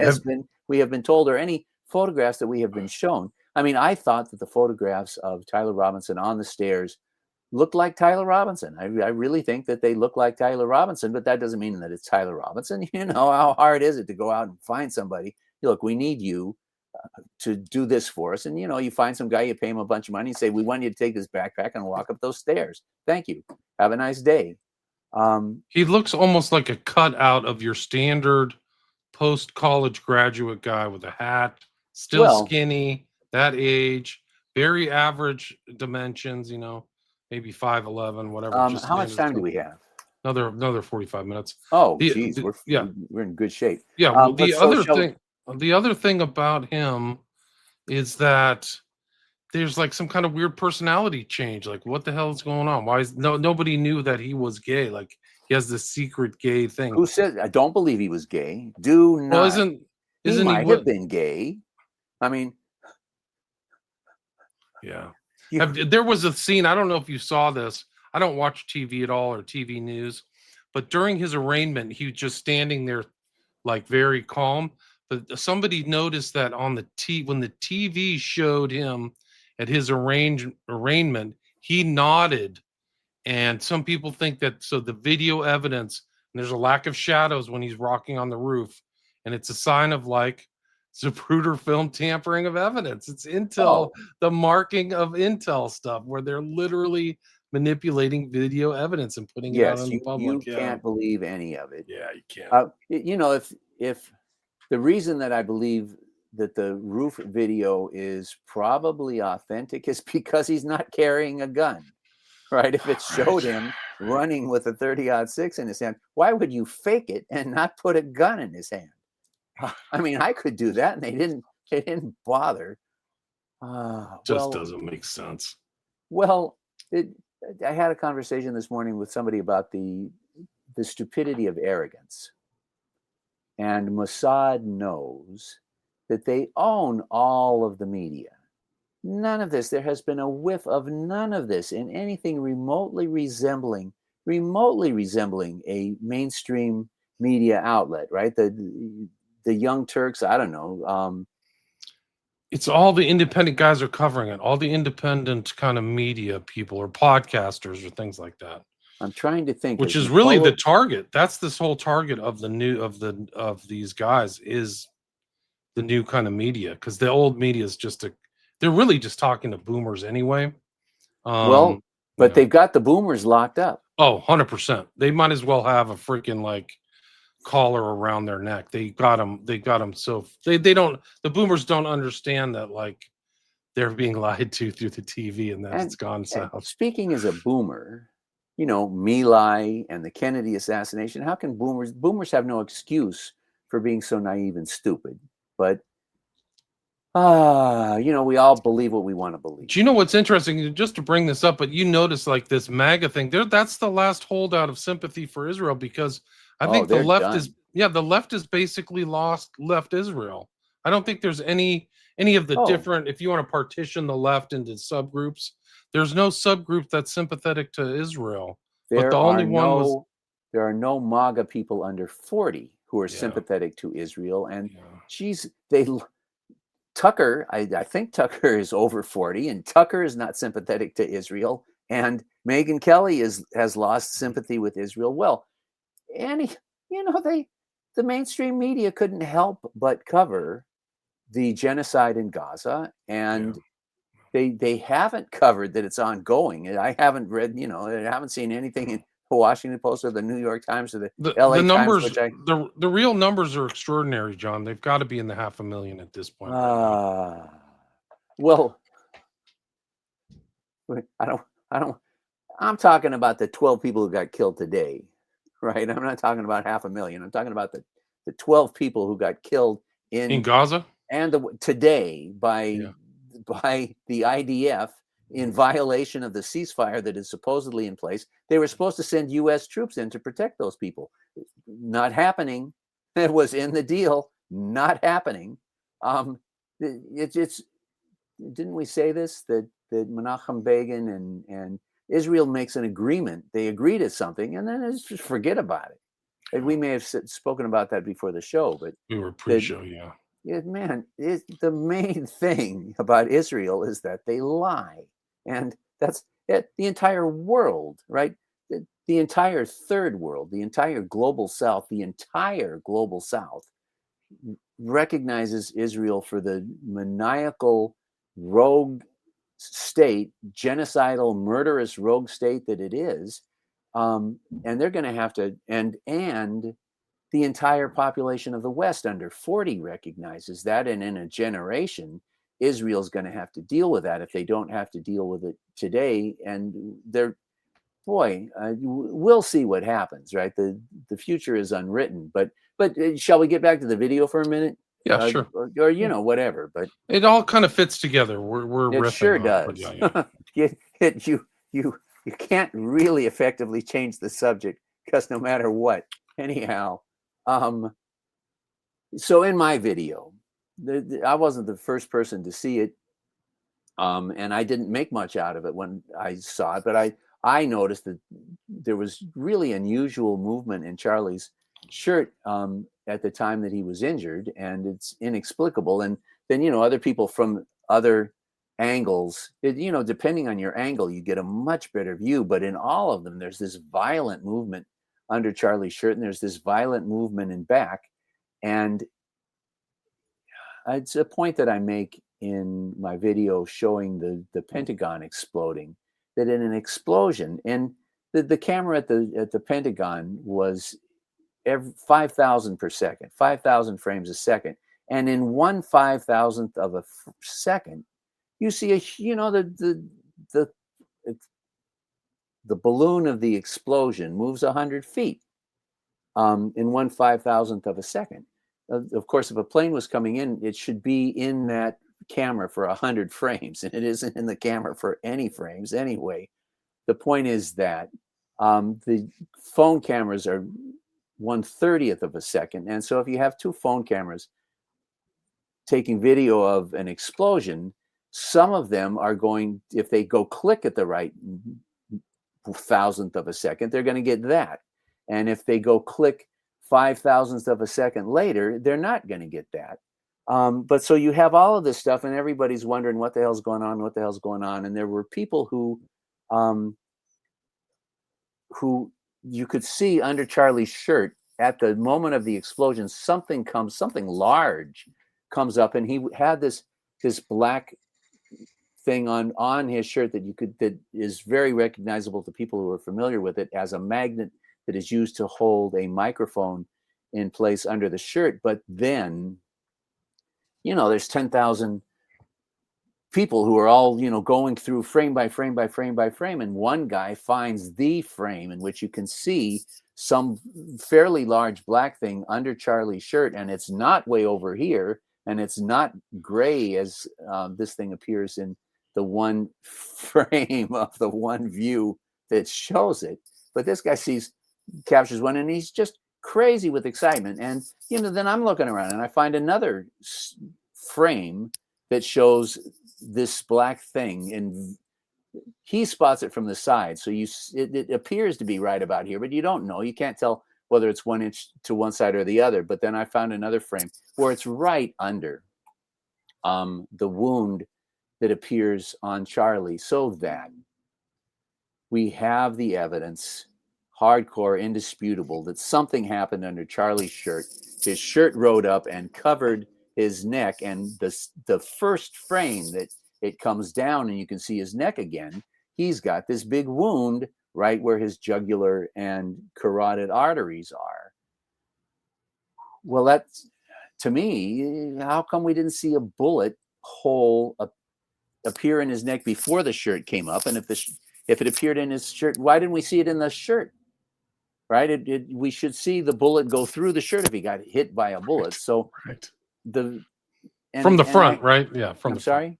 Speaker 2: we have been told, or any photographs that we have been shown? I thought that the photographs of Tyler Robinson on the stairs looked like Tyler Robinson. I really think that they look like Tyler Robinson, but that doesn't mean that it's Tyler Robinson. You know, how hard is it to go out and find somebody? Look, we need you to do this for us. And, you find some guy, you pay him a bunch of money, and say, we want you to take this backpack and walk up those stairs. Thank you. Have a nice day.
Speaker 1: He looks almost like a cutout of your standard post-college graduate guy with a hat, still skinny, that age, very average dimensions, maybe 5'11", whatever.
Speaker 2: How much time do we have?
Speaker 1: Another 45 minutes.
Speaker 2: Oh, geez, we're in good shape.
Speaker 1: Yeah. Well, the other thing about him is that there's like some kind of weird personality change. Like, what the hell is going on? Why is nobody knew that he was gay? Like, he has this secret gay thing.
Speaker 2: Who said? I don't believe he was gay. Do not.
Speaker 1: Well, isn't
Speaker 2: he might have been gay?
Speaker 1: Yeah. There was a scene, I don't know if you saw this. I don't watch TV at all, or TV news, but during his arraignment, he was just standing there like very calm. But somebody noticed that on when the TV showed him at his arraignment, he nodded And some people think that so the video evidence, and there's a lack of shadows when he's rocking on the roof, and it's a sign of like Zapruder film tampering of evidence. It's Intel, the marking of Intel stuff, where they're literally manipulating video evidence and putting it out
Speaker 2: Yes,
Speaker 1: in the
Speaker 2: you
Speaker 1: public. Yeah,
Speaker 2: can't believe any of it.
Speaker 1: yeah, you can't.
Speaker 2: You know, if the reason that I believe that the roof video is probably authentic is because he's not carrying a gun, right? If it showed him running with a 30-06 in his hand, why would you fake it and not put a gun in his hand? I mean, I could do that, and they didn't bother.
Speaker 1: Just doesn't make sense.
Speaker 2: Well, I had a conversation this morning with somebody about the stupidity of arrogance. And Mossad knows that they own all of the media. None of this, there has been a whiff of none of this in anything remotely resembling a mainstream media outlet, right? The Young Turks, I don't know.
Speaker 1: It's all the independent guys are covering it. All the independent kind of media people or podcasters or things like that.
Speaker 2: I'm trying to think,
Speaker 1: which is really the target. That's this whole target of the new of these guys is the new kind of media, because the old media is they're really just talking to boomers anyway.
Speaker 2: But they've got the boomers locked up.
Speaker 1: Oh, 100%. They might as well have a freaking like collar around their neck. They got them. So they don't. The boomers don't understand that like they're being lied to through the TV and that it's gone south.
Speaker 2: Speaking as a boomer, you know, My Lai and the Kennedy assassination. How can boomers have no excuse for being so naive and stupid? But you know, we all believe what we want to believe.
Speaker 1: Do you know what's interesting? Just to bring this up, but you notice like this MAGA thing, that's the last holdout of sympathy for Israel, because I think the left the left is basically left Israel. I don't think there's any of the different, if you want to partition the left into subgroups, there's no subgroup that's sympathetic to Israel.
Speaker 2: There are no MAGA people under 40 who are sympathetic to Israel. And geez, Tucker, I think Tucker is over 40, and Tucker is not sympathetic to Israel. And Megyn Kelly has lost sympathy with Israel. Well, and the mainstream media couldn't help but cover the genocide in Gaza, and they haven't covered that it's ongoing. I haven't read, I haven't seen anything in the Washington Post or the New York Times or the LA
Speaker 1: numbers,
Speaker 2: Times.
Speaker 1: The real numbers are extraordinary, John. They've got to be in the 500,000 at this point.
Speaker 2: Well, I'm talking about the 12 people who got killed today, right? I'm not talking about 500,000. I'm talking about the 12 people who got killed in
Speaker 1: Gaza
Speaker 2: and today by the IDF in violation of the ceasefire that is supposedly in place. They were supposed to send U.S. troops in to protect those people. Not happening. It was in the deal. Not happening. It's didn't we say this, that Menachem Begin and Israel makes an agreement. They agree to something and then just forget about it. And we may have spoken about that before the show, but
Speaker 1: we were pre-show,
Speaker 2: man, the main thing about Israel is that they lie. And that's it. The entire world, right? The entire third world, the entire global south recognizes Israel for the maniacal, rogue state, genocidal, murderous rogue state that it is. And they're going to have to, and the entire population of the West under 40 recognizes that. And in a generation, Israel's going to have to deal with that if they don't have to deal with it today. And we'll see what happens, right? The future is unwritten. But shall we get back to the video for a minute?
Speaker 1: Yeah, sure.
Speaker 2: Or whatever. But
Speaker 1: it all kind of fits together. It
Speaker 2: sure does. You can't really effectively change the subject, because no matter what. Anyhow, so in my video, I wasn't the first person to see it, and I didn't make much out of it when I saw it, but I noticed that there was really unusual movement in Charlie's shirt at the time that he was injured, and it's inexplicable. And then other people from other angles, depending on your angle, you get a much better view. But in all of them, there's this violent movement under Charlie's shirt, and there's this violent movement in back. And it's a point that I make in my video showing the Pentagon exploding, that in an explosion, and the camera at the Pentagon was 5,000 per second, 5,000 frames a second. And in 1/5,000th of a second, you see the balloon of the explosion moves 100 feet in 1/5,000th of a second. Of course, if a plane was coming in, it should be in that camera for 100 frames, and it isn't in the camera for any frames anyway. The point is that the phone cameras are 1/30th of a second. And so if you have two phone cameras taking video of an explosion, some of them are going, if they go click at the right 1,000th of a second, they're going to get that. And if they go click 5,000th of a second later, they're not going to get that. But so you have all of this stuff, and everybody's wondering what the hell's going on, what the hell's going on. And there were people who you could see under Charlie's shirt at the moment of the explosion, something large comes up, and he had this black thing on his shirt that is very recognizable to people who are familiar with it as a magnet that is used to hold a microphone in place under the shirt. But then, there's 10,000 people who are all, going through frame by frame by frame by frame. And one guy finds the frame in which you can see some fairly large black thing under Charlie's shirt. And it's not way over here. And it's not gray as this thing appears in the one frame of the one view that shows it. But this guy captures one, and he's just crazy with excitement. And, then I'm looking around and I find another frame that shows this black thing, and he spots it from the side. So it appears to be right about here, but you don't know. You can't tell whether it's 1 inch to one side or the other. But then I found another frame where it's right under the wound that appears on Charlie, so that we have the evidence, hardcore, indisputable, that something happened under Charlie's shirt. His shirt rode up and covered his neck, and the first frame that it comes down and you can see his neck again, he's got this big wound right where his jugular and carotid arteries are. Well, that's, to me, how come we didn't see a bullet hole appear in his neck before the shirt came up? And if it appeared in his shirt, why didn't we see it in the shirt? Right? We should see the bullet go through the shirt if he got hit by a bullet. So
Speaker 1: right.
Speaker 2: From the
Speaker 1: front, right? Yeah.
Speaker 2: Sorry.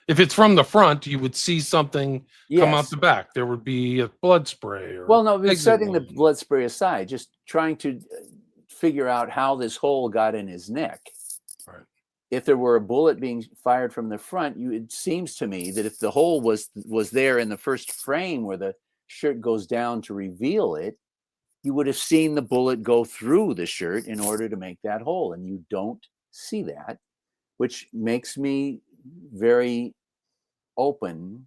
Speaker 1: If it's from the front, you would see something come out the back. There would be a blood spray.
Speaker 2: Well, no, we're setting the blood spray aside, just trying to figure out how this hole got in his neck.
Speaker 1: Right.
Speaker 2: If there were a bullet being fired from the front, it seems to me that if the hole was there in the first frame where the shirt goes down to reveal it, you would have seen the bullet go through the shirt in order to make that hole. And you don't see that, which makes me very open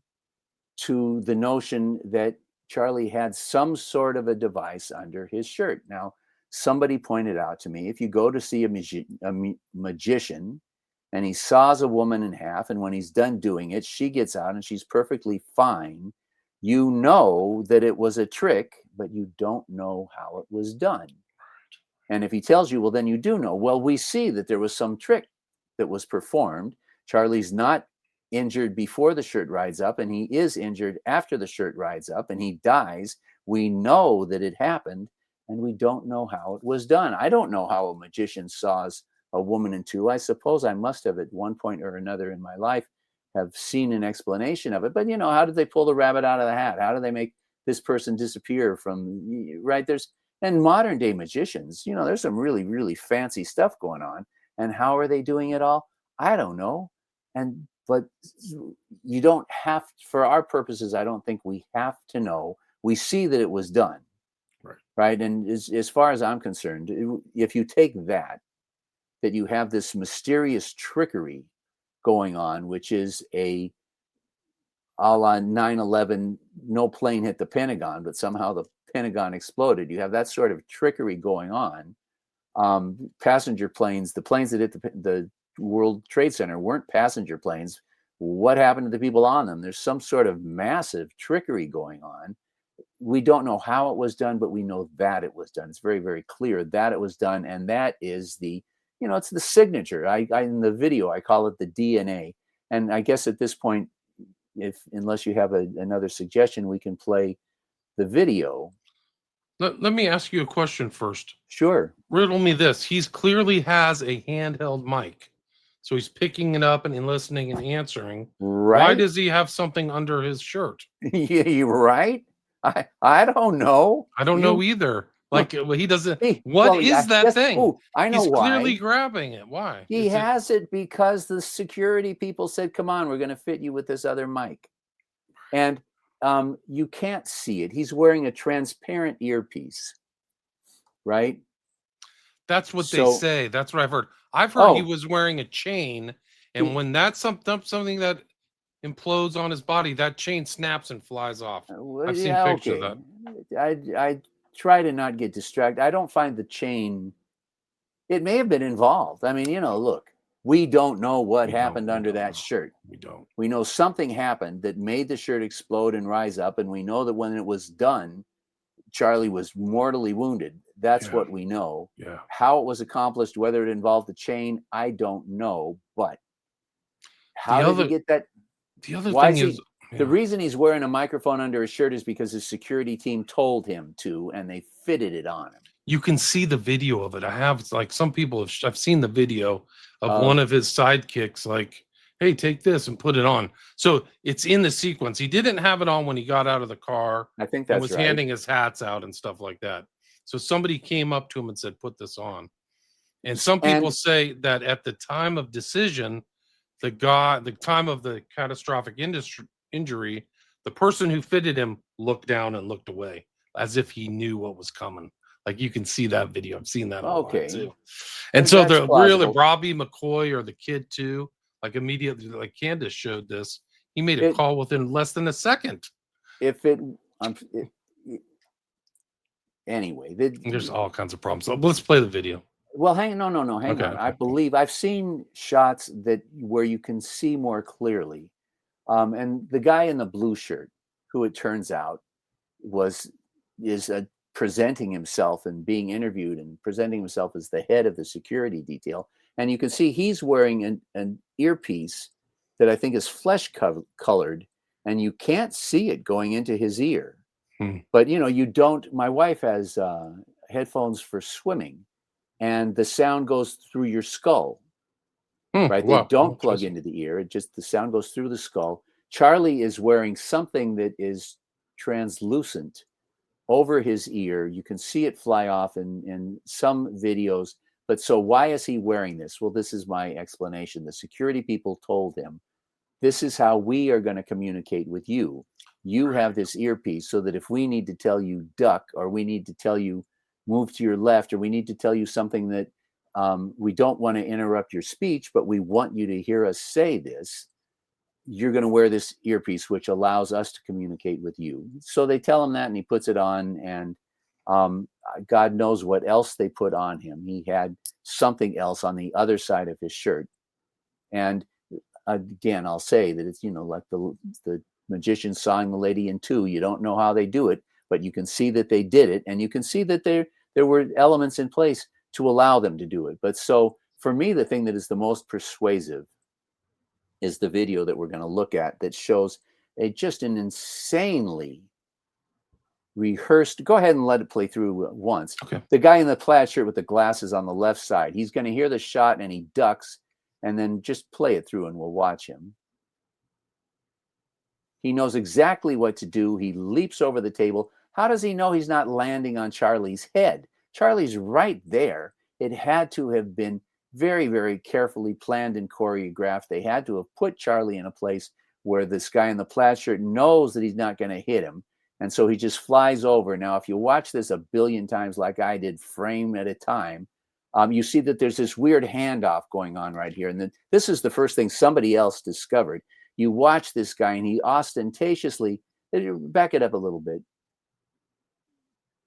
Speaker 2: to the notion that Charlie had some sort of a device under his shirt. Now, somebody pointed out to me, if you go to see a magician and he saws a woman in half, and when he's done doing it, she gets out and she's perfectly fine, you know that it was a trick, but you don't know how it was done. And if he tells you, well, then you do know. Well, we see that there was some trick that was performed. Charlie's not injured before the shirt rides up, and he is injured after the shirt rides up, and he dies. We know that it happened, and we don't know how it was done. I don't know how a magician saws a woman in two. I suppose I must have at one point or another in my life have seen an explanation of it. But, how did they pull the rabbit out of the hat? How do they make this person disappear from, right? And modern day magicians, there's some really, really fancy stuff going on. And how are they doing it all? I don't know. But you don't have, for our purposes, I don't think we have to know. We see that it was done. Right. And as far as I'm concerned, if you take that you have this mysterious trickery going on, which is a a la 9/11, no plane hit the Pentagon, but somehow the Pentagon exploded. You have that sort of trickery going on. Passenger planes, the planes that hit the World Trade Center weren't passenger planes. What happened to the people on them? There's some sort of massive trickery going on. We don't know how it was done, but we know that it was done. It's very, very clear that it was done. And that is the, it's the signature. I in the video, I call it the DNA. And I guess at this point, unless you have another suggestion, we can play the video.
Speaker 1: Let me ask you a question first.
Speaker 2: Sure.
Speaker 1: Riddle me this. He's clearly has a handheld mic. So he's picking it up and listening and answering.
Speaker 2: Right.
Speaker 1: Why does he have something under his shirt?
Speaker 2: Yeah, you're right. I don't know.
Speaker 1: I don't know either. Like, he doesn't.
Speaker 2: What
Speaker 1: is that thing?
Speaker 2: Oh, I know
Speaker 1: he's
Speaker 2: why.
Speaker 1: Clearly grabbing it. Why?
Speaker 2: He has it because the security people said, "Come on, we're going to fit you with this other mic," and you can't see it. He's wearing a transparent earpiece, right?
Speaker 1: That's what they say. That's what I've heard. I've heard he was wearing a chain, and when that's something that implodes on his body, that chain snaps and flies off. I've seen pictures of
Speaker 2: that. I try to not get distracted. I don't find the chain. It may have been involved. I mean, look, we don't know what happened under that shirt.
Speaker 1: We don't.
Speaker 2: We know something happened that made the shirt explode and rise up, and we know that when it was done, Charlie was mortally wounded. That's what we know.
Speaker 1: Yeah.
Speaker 2: How it was accomplished, whether it involved the chain, I don't know. But how did he get that?
Speaker 1: The other thing is,
Speaker 2: the reason he's wearing a microphone under his shirt is because his security team told him to, and they fitted it on him.
Speaker 1: You can see the video of it. I have, like, some people have. I've seen the video of one of his sidekicks, like, "Hey, take this and put it on." So it's in the sequence. He didn't have it on when he got out of the car.
Speaker 2: I think that's
Speaker 1: was handing his hats out and stuff like that. So somebody came up to him and said, "Put this on." And some people say that at the time of decision, the time of the catastrophic injury, the person who fitted him looked down and looked away as if he knew what was coming. Like, you can see that video. I've seen that online too. And so the really Robbie McCoy, or the kid too, like, immediately, like Candace showed this, he made a call within less than a second.
Speaker 2: Anyway,
Speaker 1: there's all kinds of problems. So let's play the video.
Speaker 2: Well, hang on. I believe I've seen shots where you can see more clearly. And the guy in the blue shirt, who it turns out is presenting himself and being interviewed and presenting himself as the head of the security detail. And you can see he's wearing an earpiece that I think is flesh colored, and you can't see it going into his ear. But you don't. My wife has headphones for swimming, and the sound goes through your skull. Right? They don't plug into the ear. The sound goes through the skull. Charlie is wearing something that is translucent over his ear. You can see it fly off in some videos. But so why is he wearing this? Well, this is my explanation. The security people told him, this is how we are going to communicate with you. You have this earpiece so that if we need to tell you duck, or we need to tell you move to your left, or we need to tell you something that we don't want to interrupt your speech, but we want you to hear us say this, you're going to wear this earpiece, which allows us to communicate with you. So they tell him that, and he puts it on, and God knows what else they put on him. He had something else on the other side of his shirt. And again, I'll say that it's, like the magician sawing the lady in two. You don't know how they do it, but you can see that they did it, and you can see that there were elements in place to allow them to do it. But so for me, the thing that is the most persuasive is the video that we're going to look at that shows just an insanely rehearsed. Go ahead and let it play through once.
Speaker 1: Okay.
Speaker 2: The guy in the plaid shirt with the glasses on the left side, he's going to hear the shot and he ducks, and then just play it through and we'll watch him. He knows exactly what to do. He leaps over the table. How does he know he's not landing on Charlie's head? Charlie's right there. It had to have been very, very carefully planned and choreographed. They had to have put Charlie in a place where this guy in the plaid shirt knows that he's not going to hit him. And so he just flies over. Now, if you watch this a billion times like I did, frame at a time, you see that there's this weird handoff going on right here. And this is the first thing somebody else discovered. You watch this guy, and he ostentatiously, back it up a little bit.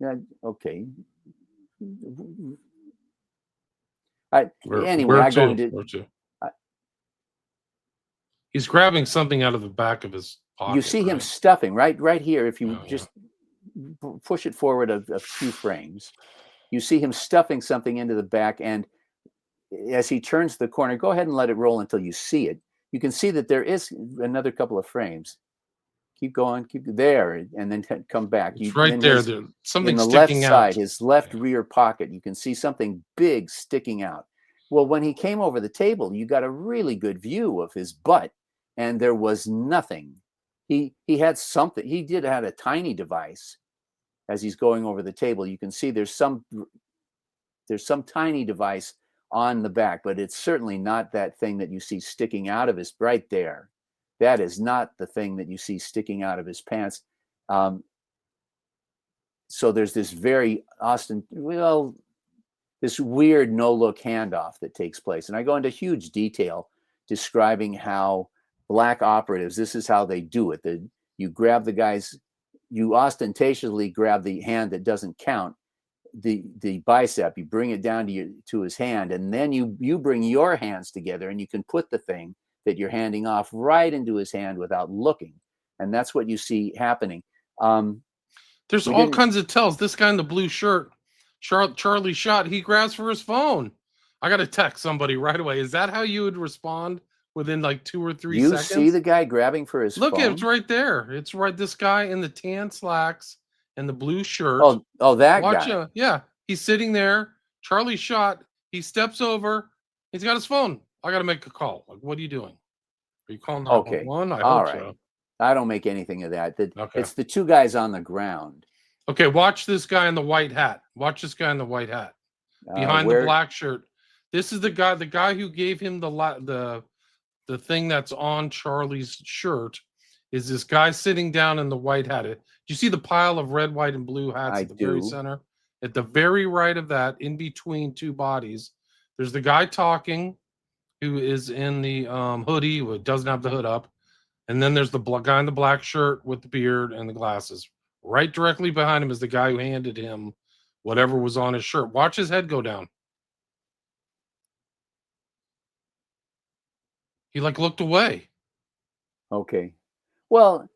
Speaker 2: Yeah, okay. Anyway, I go into.
Speaker 1: Where to? He's grabbing something out of the back of his pocket.
Speaker 2: You see him
Speaker 1: right?
Speaker 2: stuffing right here. If you just push it forward a few frames, you see him stuffing something into the back, and as he turns the corner, go ahead and let it roll until you see it. You can see that there is another couple of frames. Keep going, keep there, and then come back.
Speaker 1: It's right there. Something
Speaker 2: in the
Speaker 1: sticking
Speaker 2: left
Speaker 1: out.
Speaker 2: side, his left rear pocket. You can see something big sticking out. Well, when he came over the table, you got a really good view of his butt, and there was nothing. He had something. He had a tiny device as he's going over the table. You can see there's some tiny device on the back, but it's certainly not that thing that you see sticking out of his right there. That is not the thing that you see sticking out of his pants. So there's this very this weird no-look handoff that takes place. And I go into huge detail describing how black operatives, this is how they do it. You grab the guys, you ostentatiously grab the hand that doesn't count, the bicep, you bring it down to his hand, and then you bring your hands together, and you can put the thing that you're handing off right into his hand without looking. And that's what you see happening.
Speaker 1: There's all kinds of tells. This guy in the blue shirt, Charlie Shot, he grabs for his phone. I got to text somebody right away. Is that how you would respond within like 2 or 3 seconds?
Speaker 2: You see the guy grabbing for his phone?
Speaker 1: Look, it's right there. It's right. This guy in the tan slacks and the blue shirt.
Speaker 2: Oh, that guy.
Speaker 1: Yeah, he's sitting there. Charlie Shot. He steps over. He's got his phone. I got to make a call. Like, what are you doing? Are you calling 911?
Speaker 2: Okay.
Speaker 1: I hope so.
Speaker 2: I don't make anything of that.
Speaker 1: Okay.
Speaker 2: It's the two guys on the ground.
Speaker 1: Okay, watch this guy in the white hat. Watch this guy in the white hat behind the black shirt. This is the guy who gave him the thing that's on Charlie's shirt. Is this guy sitting down in the white hat? Do you see the pile of red, white, and blue hats at the very center? At the very right of that, in between two bodies, there's the guy talking, who is in the hoodie, who doesn't have the hood up. And then there's the guy in the black shirt with the beard and the glasses. Right directly behind him is the guy who handed him whatever was on his shirt. Watch his head go down. He looked away.
Speaker 2: Okay. Well,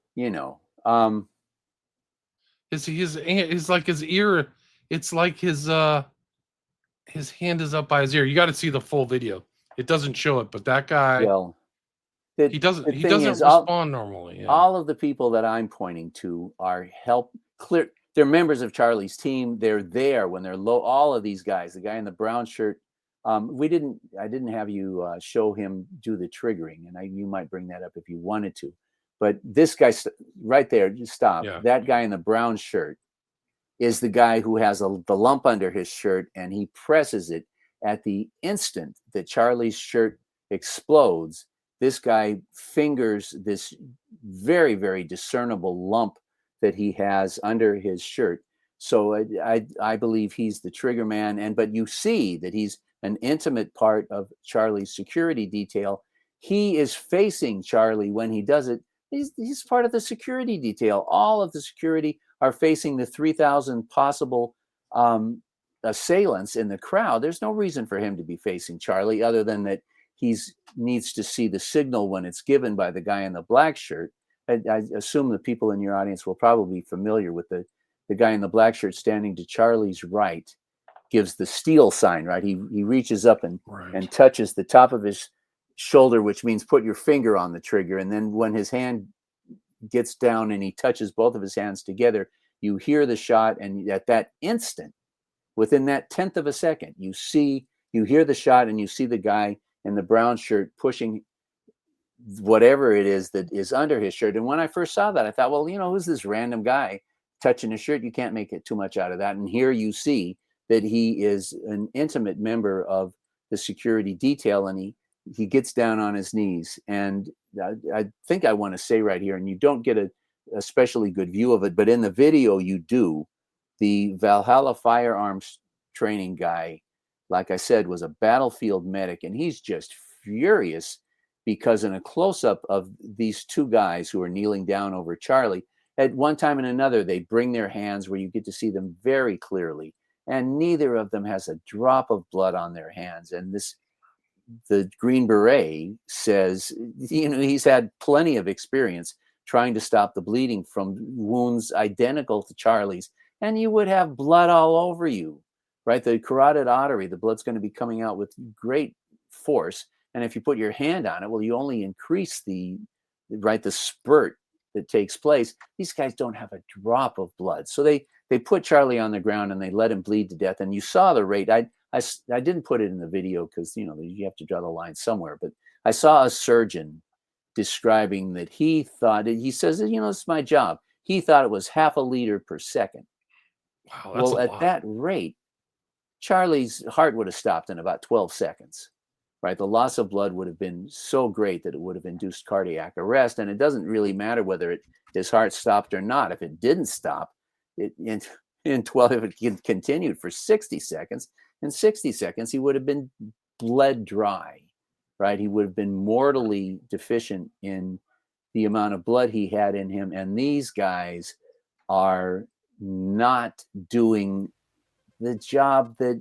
Speaker 1: his ear. It's like his hand is up by his ear. You got to see the full video. It doesn't show it, but that guy.
Speaker 2: Well,
Speaker 1: he doesn't respond normally. Yeah.
Speaker 2: All of the people that I'm pointing to are they're members of Charlie's team. They're there when they're low. All of these guys, the guy in the brown shirt. I didn't have you show him do the triggering, and you might bring that up if you wanted to. But this guy right there, just stop. Yeah. That guy in the brown shirt is the guy who has the lump under his shirt, and he presses it at the instant that Charlie's shirt explodes. This guy fingers this very, very discernible lump that he has under his shirt. So I believe he's the trigger man. But you see that he's an intimate part of Charlie's security detail. He is facing Charlie when he does it. He's part of the security detail. All of the security are facing the 3,000 possible assailants in the crowd. There's no reason for him to be facing Charlie other than that he needs to see the signal when it's given by the guy in the black shirt. I assume the people in your audience will probably be familiar with the guy in the black shirt standing to Charlie's right gives the steal sign, right? He reaches up and touches the top of his shoulder, which means put your finger on the trigger. And then when his hand gets down and he touches both of his hands together, you hear the shot. And at that instant, within that 10th of a second, you hear the shot and you see the guy in the brown shirt pushing whatever it is that is under his shirt. And when I first saw that, I thought, well, who's this random guy touching his shirt? You can't make it too much out of that. And here you see that he is an intimate member of the security detail, and he gets down on his knees. And I think I want to say right here, and you don't get a especially good view of it, but in the video you do, the Valhalla firearms training guy, like I said, was a battlefield medic, and he's just furious because in a close-up of these two guys who are kneeling down over Charlie, at one time and another, they bring their hands where you get to see them very clearly, and neither of them has a drop of blood on their hands. And the Green Beret says, he's had plenty of experience trying to stop the bleeding from wounds identical to Charlie's, and you would have blood all over you, right? The carotid artery, the blood's going to be coming out with great force. And if you put your hand on it, well, you only increase the spurt that takes place. These guys don't have a drop of blood. So they put Charlie on the ground and they let him bleed to death. And you saw the rate. I didn't put it in the video because, you have to draw the line somewhere. But I saw a surgeon describing that he says, it's my job. He thought it was 0.5 liter per second.
Speaker 1: Wow, that's
Speaker 2: well,
Speaker 1: a
Speaker 2: at
Speaker 1: lot.
Speaker 2: that rate, Charlie's heart would have stopped in about 12 seconds. Right, the loss of blood would have been so great that it would have induced cardiac arrest, and it doesn't really matter whether his heart stopped or not. If it didn't stop, if it continued for 60 seconds, in 60 seconds he would have been bled dry. Right, he would have been mortally deficient in the amount of blood he had in him, and these guys are not doing the job that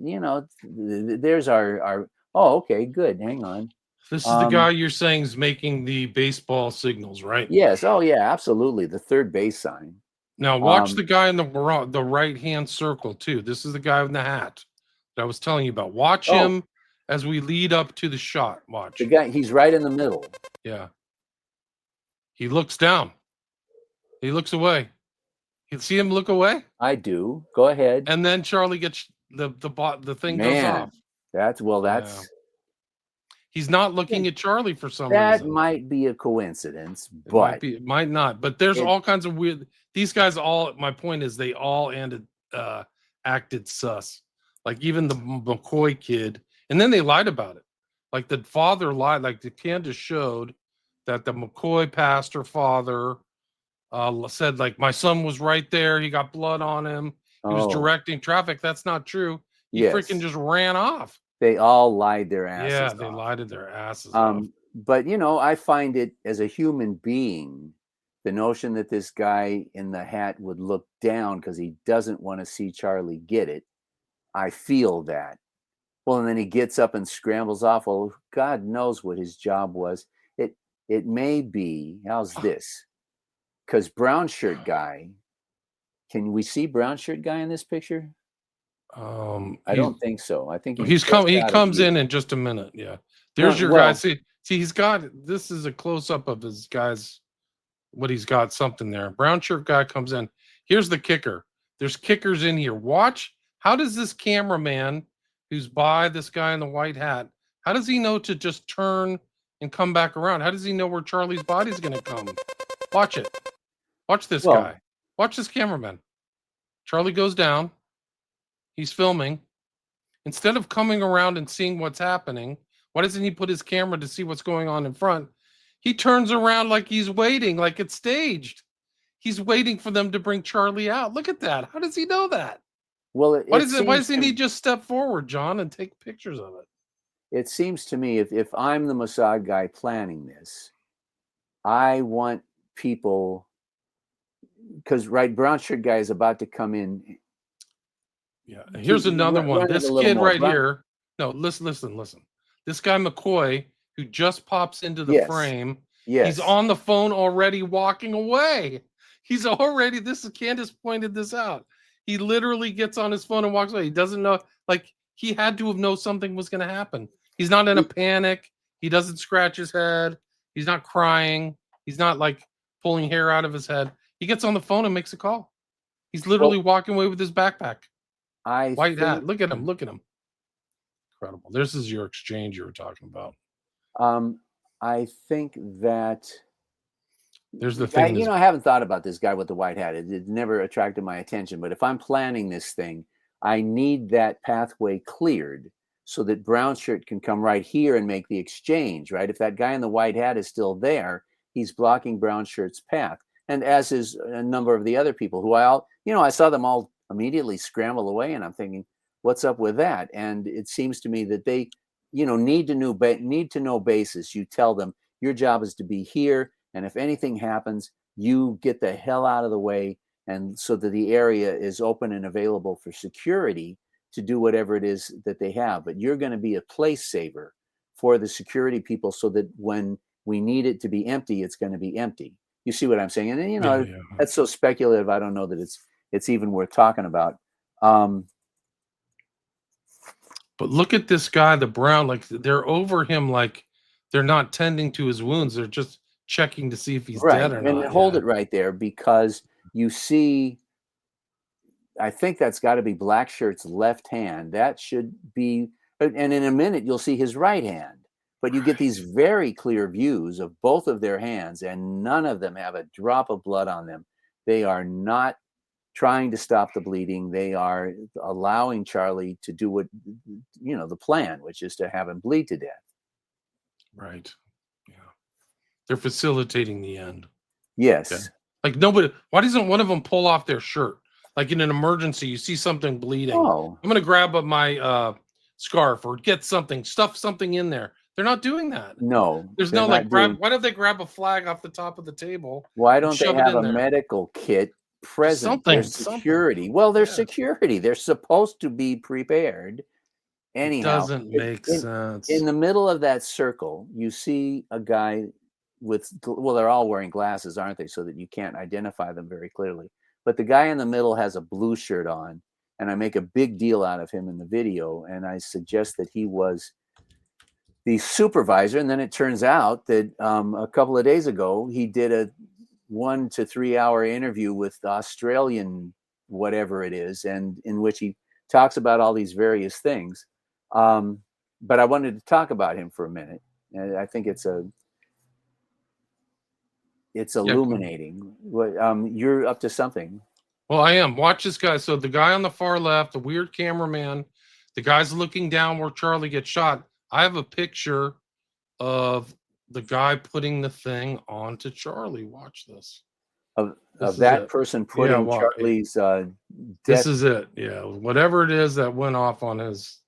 Speaker 2: there's our. Oh, okay, good. Hang on.
Speaker 1: This is the guy you're saying is making the baseball signals, right?
Speaker 2: Yes. Oh, yeah, absolutely. The third base sign.
Speaker 1: Now watch the guy in the right-hand circle too. This is the guy in the hat that I was telling you about. Watch him as we lead up to the shot. Watch.
Speaker 2: The guy, he's right in the middle.
Speaker 1: Yeah. He looks down. He looks away. You see him look away?
Speaker 2: I do. Go ahead.
Speaker 1: And then Charlie gets the thing goes off.
Speaker 2: That's
Speaker 1: Yeah. He's not looking at Charlie for some reason.
Speaker 2: That might be a coincidence, but
Speaker 1: it might not. But there's all kinds of weird. These guys my point is they all acted sus. Like even the McCoy kid, and then they lied about it. Like the father lied. Like the Candace showed that the McCoy pastor father said like my son was right there. He got blood on him. He was directing traffic. That's not true. He freaking just ran off.
Speaker 2: They all lied their asses off.
Speaker 1: Yeah, they lied their asses off.
Speaker 2: But, I find it as a human being, the notion that this guy in the hat would look down because he doesn't want to see Charlie get it. I feel that. Well, and then he gets up and scrambles off. Well, God knows what his job was. It may be, how's this? Because brown shirt guy, can we see brown shirt guy in this picture? I don't think so. I think
Speaker 1: he comes in just a minute. Yeah. There's your guy. See, he's got, this is a close up of his guy's, what he's got something there. Brown shirt guy comes in. Here's the kicker. There's kickers in here. Watch. How does this cameraman who's by this guy in the white hat, how does he know to just turn and come back around? How does he know where Charlie's body's going to come? Watch it. Watch this guy. Watch this cameraman. Charlie goes down. He's filming. Instead of coming around and seeing what's happening, why doesn't he put his camera to see what's going on in front? He turns around like he's waiting, like it's staged. He's waiting for them to bring Charlie out. Look at that. How does he know that?
Speaker 2: Well,
Speaker 1: why doesn't he just step forward, John, and take pictures of it?
Speaker 2: It seems to me if I'm the Mossad guy planning this, I want people, because brown shirt guy is about to come in.
Speaker 1: Yeah. Here's another one. This kid right here. No, listen. This guy McCoy, who just pops into the frame. Yes. He's on the phone already walking away. He's already, Candace pointed this out. He literally gets on his phone and walks away. He doesn't know, like he had to have known something was going to happen. He's not in a panic. He doesn't scratch his head. He's not crying. He's not like pulling hair out of his head. He gets on the phone and makes a call. He's literally walking away with his backpack. White hat. Look at him. Incredible. This is your exchange you were talking about.
Speaker 2: I think that
Speaker 1: there's the thing.
Speaker 2: I haven't thought about this guy with the white hat. It never attracted my attention. But if I'm planning this thing, I need that pathway cleared so that brown shirt can come right here and make the exchange, right? If that guy in the white hat is still there, he's blocking brown shirt's path. And as is a number of the other people who I saw them all immediately scramble away, and I'm thinking, what's up with that? And it seems to me that they, need to know basis. You tell them Your job is to be here. And if anything happens, you get the hell out of the way. And so that the area is open and available for security to do whatever it is that they have. But you're going to be a place saver for the security people so that when we need it to be empty, it's going to be empty. You see what I'm saying? And, you know, that's so speculative. I don't know that it's even worth talking about.
Speaker 1: But look at this guy, the Brown, like they're over him, like they're not tending to his wounds. They're just checking to see if he's dead or not.
Speaker 2: And hold it right there, because you see, I think that's got to be Blackshirt's left hand. That should be, and in a minute you'll see his right hand. But you get these very clear views of both of their hands, and none of them have a drop of blood on them. They are not trying to stop the bleeding. They are allowing Charlie to do what, you know, the plan, which is to have him bleed to death.
Speaker 1: Right. Yeah. They're facilitating the end.
Speaker 2: Yes.
Speaker 1: Okay. Like nobody, why doesn't one of them pull off their shirt? Like in an emergency, you see something bleeding.
Speaker 2: Oh.
Speaker 1: I'm going to grab up my scarf or get something, stuff something in there. They're not doing that.
Speaker 2: No.
Speaker 1: There's no like why don't they grab a flag off the top of the table?
Speaker 2: Why don't they have a medical kit present? Their security. Well, they're security. They're supposed to be prepared. Anyhow,
Speaker 1: it doesn't make sense.
Speaker 2: In the middle of that circle, you see a guy with, well, they're all wearing glasses, aren't they? So that you can't identify them very clearly. But the guy in the middle has a blue shirt on, and I make a big deal out of him in the video, and I suggest that he was the supervisor. And then it turns out that a couple of days ago, he did a 1 to 3 hour interview with the Australian, whatever it is, and in which he talks about all these various things. But I wanted to talk about him for a minute. And I think it's illuminating. You're up to something.
Speaker 1: Well, I am. Watch this guy. So the guy on the far left, the weird cameraman, the guy's looking down where Charlie gets shot. I have a picture of the guy putting the thing onto Charlie. Watch this.
Speaker 2: Of that person putting Charlie's death.
Speaker 1: This is it. Yeah. Whatever it is that went off on his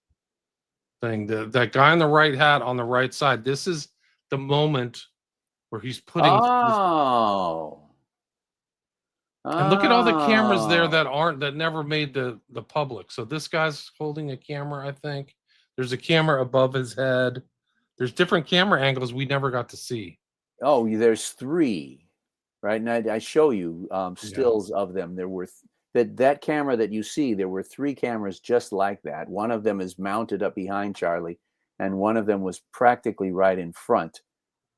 Speaker 1: thing. That guy in the right hat on the right side. This is the moment where he's putting. And look at all the cameras there that never made the public. So this guy's holding a camera, I think. There's a camera above his head. There's different camera angles we never got to see.
Speaker 2: Oh, there's 3, right? And I show you stills of them. There were that camera that you see. There were 3 cameras just like that. One of them is mounted up behind Charlie, and one of them was practically right in front.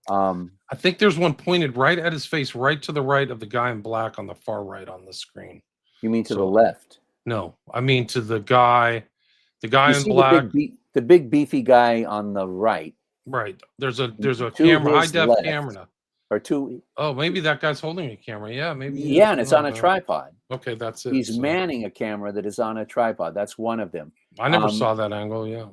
Speaker 1: I think there's one pointed right at his face, right to the right of the guy in black on the far right on the screen.
Speaker 2: You mean to the left?
Speaker 1: No, I mean to the guy in black.
Speaker 2: The big beefy guy on the right.
Speaker 1: Right. There's a camera, high def camera.
Speaker 2: Or 2.
Speaker 1: Oh, maybe that guy's holding a camera. Yeah, maybe.
Speaker 2: Yeah, and it's on a tripod.
Speaker 1: Okay, that's it.
Speaker 2: He's manning a camera that is on a tripod. That's one of them.
Speaker 1: I never saw that angle. Yeah.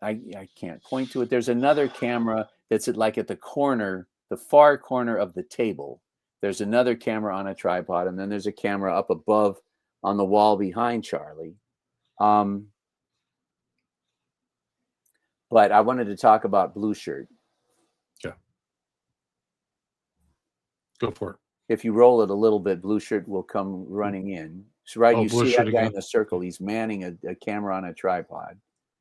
Speaker 2: I can't point to it. There's another camera that's at the corner, the far corner of the table. There's another camera on a tripod, and then there's a camera up above on the wall behind Charlie. But I wanted to talk about Blue Shirt.
Speaker 1: Yeah. Go for it.
Speaker 2: If you roll it a little bit, Blue Shirt will come running in. So, right, you see that guy in the circle. He's manning a camera on a tripod.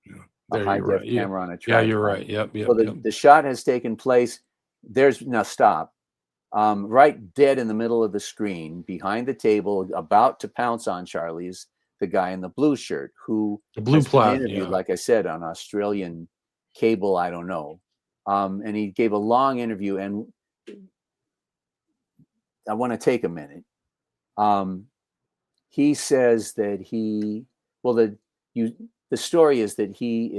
Speaker 1: Yeah.
Speaker 2: A high-def camera on a tripod.
Speaker 1: Yeah, you're right. Yep.
Speaker 2: So the shot has taken place. Now stop. Right dead in the middle of the screen, behind the table, about to pounce on Charlie, is the guy in the blue shirt who
Speaker 1: the blue plaid,
Speaker 2: interviewed, like I said, on Australian cable. I don't know. And he gave a long interview, and I want to take a minute. He says that the story is that he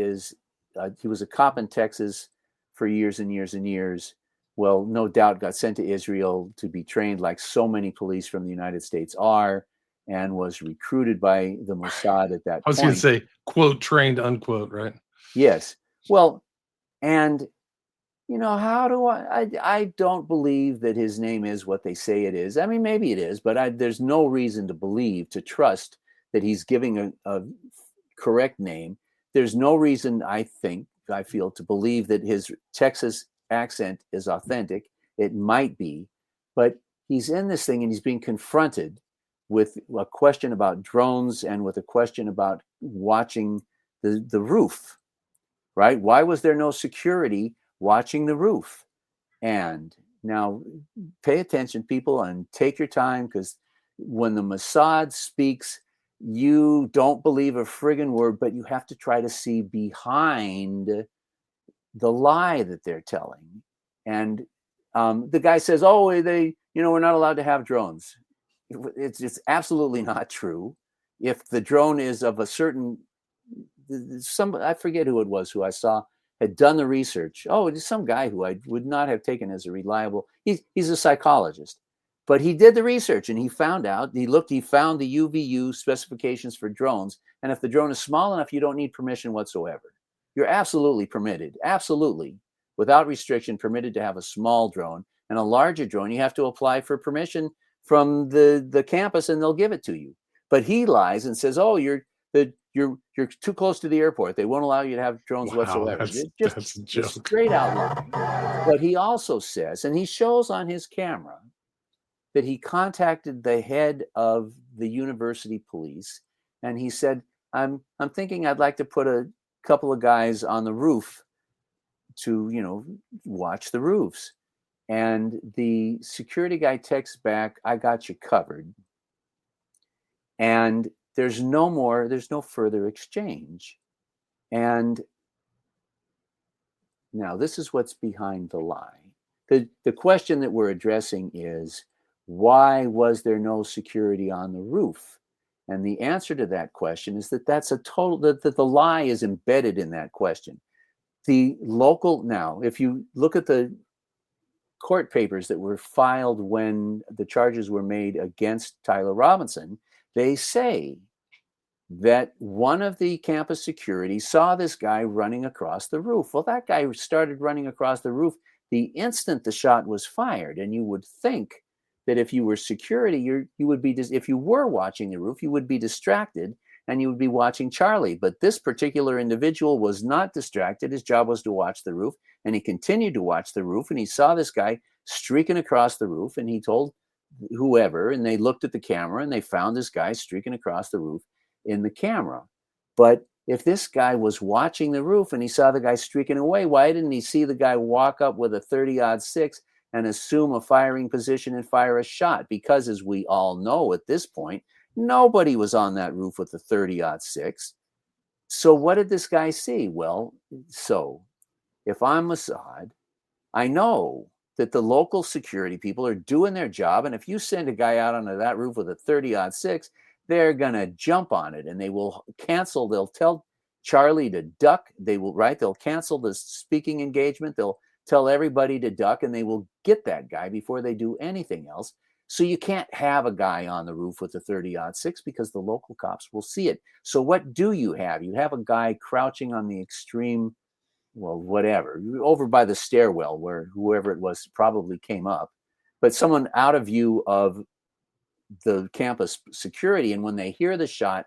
Speaker 2: was a cop in Texas for years and years and years. Well, no doubt got sent to Israel to be trained like so many police from the United States are, and was recruited by the Mossad at that point.
Speaker 1: I was going to say, quote, trained, unquote, right?
Speaker 2: Yes. Well, and, how do I don't believe that his name is what they say it is. I mean, maybe it is, but there's no reason to trust that he's giving a correct name. There's no reason, I feel, to believe that his Texas accent is authentic. It might be, but he's in this thing and he's being confronted with a question about drones and with a question about watching the roof, right? Why was there no security watching the roof? And now pay attention, people, and take your time, because when the Mossad speaks, you don't believe a friggin' word, but you have to try to see behind the lie that they're telling. And the guy says, "Oh, we're not allowed to have drones." It's absolutely not true. If the drone is of a certain, I forget who it was who I saw had done the research. Oh, it's some guy who I would not have taken as a reliable. He's a psychologist, but he did the research and he found out. He found the UVU specifications for drones, and if the drone is small enough, you don't need permission whatsoever. You're absolutely permitted, absolutely, without restriction, permitted to have a small drone. And a larger drone, you have to apply for permission from the campus, and they'll give it to you. But he lies and says, "Oh, you're too close to the airport. They won't allow you to have drones whatsoever."
Speaker 1: That's a joke.
Speaker 2: Straight out lying. But he also says, and he shows on his camera, that he contacted the head of the university police, and he said, I'm thinking I'd like to put a couple of guys on the roof to watch the roofs." And the security guy texts back, "I got you covered." And there's no further exchange. And now this is what's behind the lie. The question that we're addressing is, why was there no security on the roof? And the answer to that question is that that the lie is embedded in that question. Now, if you look at the court papers that were filed when the charges were made against Tyler Robinson, they say that one of the campus security saw this guy running across the roof. Well, that guy started running across the roof the instant the shot was fired. And you would think that if you were security, you would be, if you were watching the roof, you would be distracted and you would be watching Charlie. But this particular individual was not distracted. His job was to watch the roof, and he continued to watch the roof, and he saw this guy streaking across the roof, and he told whoever, and they looked at the camera and they found this guy streaking across the roof in the camera. But if this guy was watching the roof and he saw the guy streaking away, why didn't he see the guy walk up with a 30-06 and assume a firing position and fire a shot? Because as we all know at this point, nobody was on that roof with a 30-06. So what did this guy see? Well, so if I'm Mossad, I know that the local security people are doing their job. And if you send a guy out onto that roof with a 30-06, they're going to jump on it and they will cancel. They'll tell Charlie to duck. They'll cancel the speaking engagement. They'll tell everybody to duck, and they will get that guy before they do anything else. So you can't have a guy on the roof with a 30-06 because the local cops will see it. So what do you have? You have a guy crouching on the extreme, whatever, over by the stairwell where whoever it was probably came up, but someone out of view of the campus security. And when they hear the shot,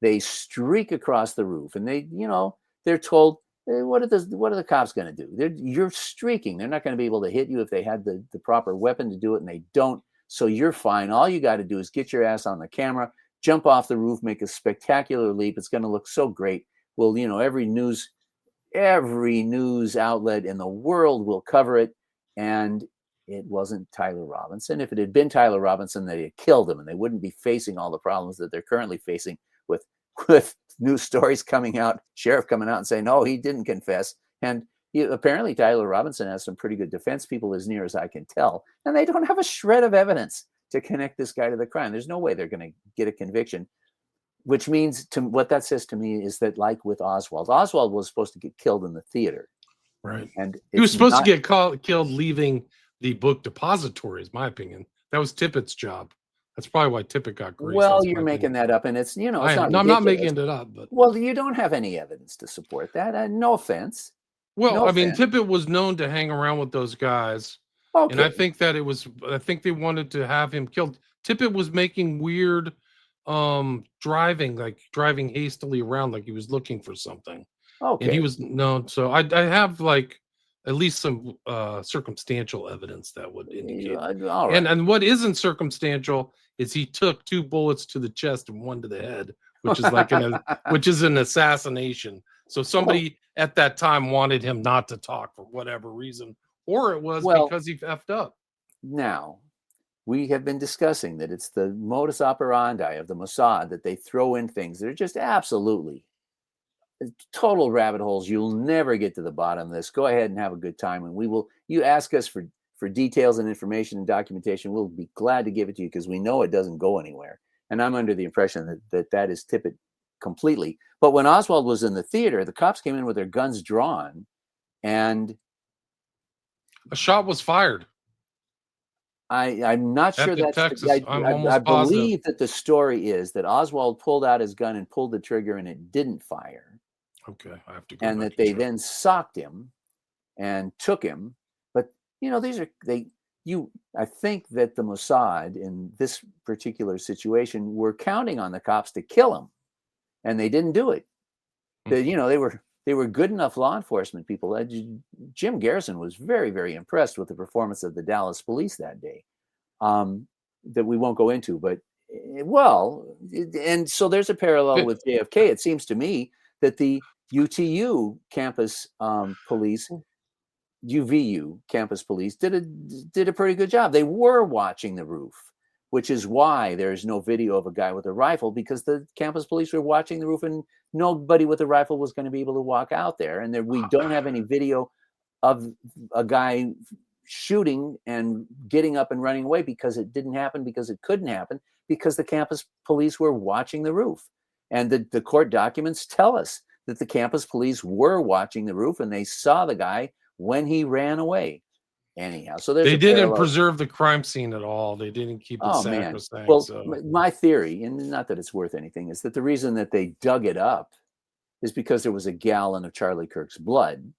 Speaker 2: they streak across the roof, and they're told, what are the cops going to do? You're streaking. They're not going to be able to hit you if they had the proper weapon to do it, and they don't. So you're fine. All you got to do is get your ass on the camera, jump off the roof, make a spectacular leap. It's going to look so great. Well, every news outlet in the world will cover it. And it wasn't Tyler Robinson. If it had been Tyler Robinson, they'd have killed him, and they wouldn't be facing all the problems that they're currently facing with news stories coming out, sheriff coming out and saying, "No, he didn't confess." And apparently Tyler Robinson has some pretty good defense people, as near as I can tell, and they don't have a shred of evidence to connect this guy to the crime. There's no way they're going to get a conviction, which means, what that says to me is that, like with Oswald was supposed to get killed in the theater.
Speaker 1: Right.
Speaker 2: And
Speaker 1: he was supposed to get killed leaving the book depository, is my opinion. That was Tippett's job. That's probably why Tippett got greased.
Speaker 2: Well, you're making that up, and it's, I'm
Speaker 1: not making it up. But
Speaker 2: well, you don't have any evidence to support that. No offense.
Speaker 1: Well, Tippett was known to hang around with those guys. Okay. And I think they wanted to have him killed. Tippett was making weird driving hastily around, like he was looking for something. Okay. And he was known. So I have at least some circumstantial evidence that would indicate.
Speaker 2: All right.
Speaker 1: And what isn't circumstantial is he took 2 bullets to the chest and 1 to the head, which is like which is an assassination. So somebody at that time wanted him not to talk for whatever reason, or it was because he effed up.
Speaker 2: Now, we have been discussing that it's the modus operandi of the Mossad that they throw in things that are just absolutely total rabbit holes. You'll never get to the bottom of this. Go ahead and have a good time, and we will. You ask us for details and information and documentation, we'll be glad to give it to you because we know it doesn't go anywhere. And I'm under the impression that is tip it completely. But when Oswald was in the theater, the cops came in with their guns drawn, and
Speaker 1: a shot was fired.
Speaker 2: I'm not sure that's
Speaker 1: Texas.
Speaker 2: I believe that the story is that Oswald pulled out his gun and pulled the trigger, and it didn't fire.
Speaker 1: Okay, I have to go.
Speaker 2: And that they then socked him and took him. But these are I think that the Mossad in this particular situation were counting on the cops to kill him, and they didn't do it. They were good enough law enforcement people. Jim Garrison was very, very impressed with the performance of the Dallas police that day, that we won't go into. But, and so there's a parallel with JFK. It seems to me that the UTU campus police, UVU campus police, did a pretty good job. They were watching the roof, which is why there's no video of a guy with a rifle, because the campus police were watching the roof and nobody with a rifle was going to be able to walk out there. And we don't have any video of a guy shooting and getting up and running away, because it didn't happen, because it couldn't happen, because the campus police were watching the roof. And the court documents tell us that the campus police were watching the roof and they saw the guy when he ran away. Anyhow, so they
Speaker 1: didn't preserve the crime scene at all. They didn't keep it sacrosanct.
Speaker 2: Well, my theory, and not that it's worth anything, is that the reason that they dug it up is because there was a gallon of Charlie Kirk's blood,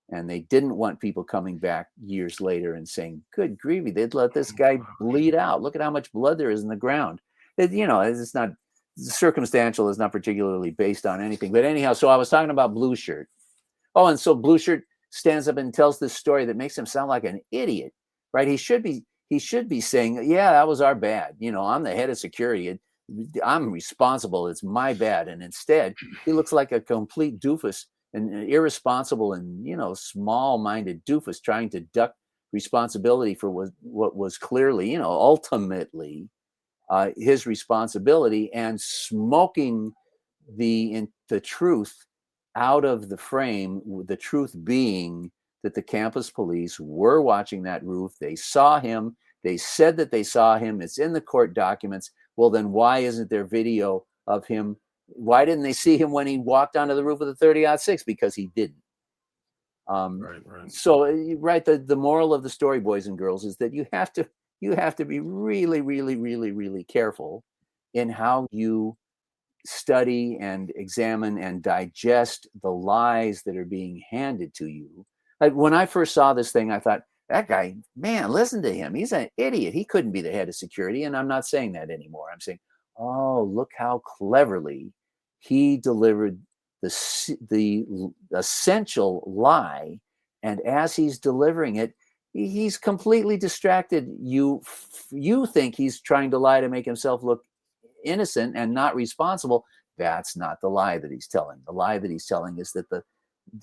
Speaker 2: and they didn't want people coming back years later and saying, "Good gravy, they'd let this guy bleed out. Look at how much blood there is in the ground." It's not circumstantial. It's not particularly based on anything. But anyhow, so I was talking about Blue Shirt. Oh, and so Blue Shirt stands up and tells this story that makes him sound like an idiot, right? He should be saying, "Yeah, that was our bad. I'm the head of security. I'm responsible. It's my bad." And instead, he looks like a complete doofus, an irresponsible and small-minded doofus trying to duck responsibility for what was clearly, ultimately his responsibility, and smoking the truth out of the frame, the truth being that the campus police were watching that roof. They saw him. They said that they saw him. It's in the court documents. Well, then why isn't there video of him? Why didn't they see him when he walked onto the roof of the 30-06? Because he didn't.
Speaker 1: Right.
Speaker 2: So, the moral of the story, boys and girls, is that you have to be really, really, really, really careful in how you study and examine and digest the lies that are being handed to you. Like when I first saw this thing, I thought, that guy, man, listen to him. He's an idiot. He couldn't be the head of security. And I'm not saying that anymore. I'm saying, oh, look how cleverly he delivered the essential lie. And as he's delivering it, he's completely distracted. You think he's trying to lie to make himself look innocent and not responsible. That's not the lie that he's telling. The lie that he's telling is that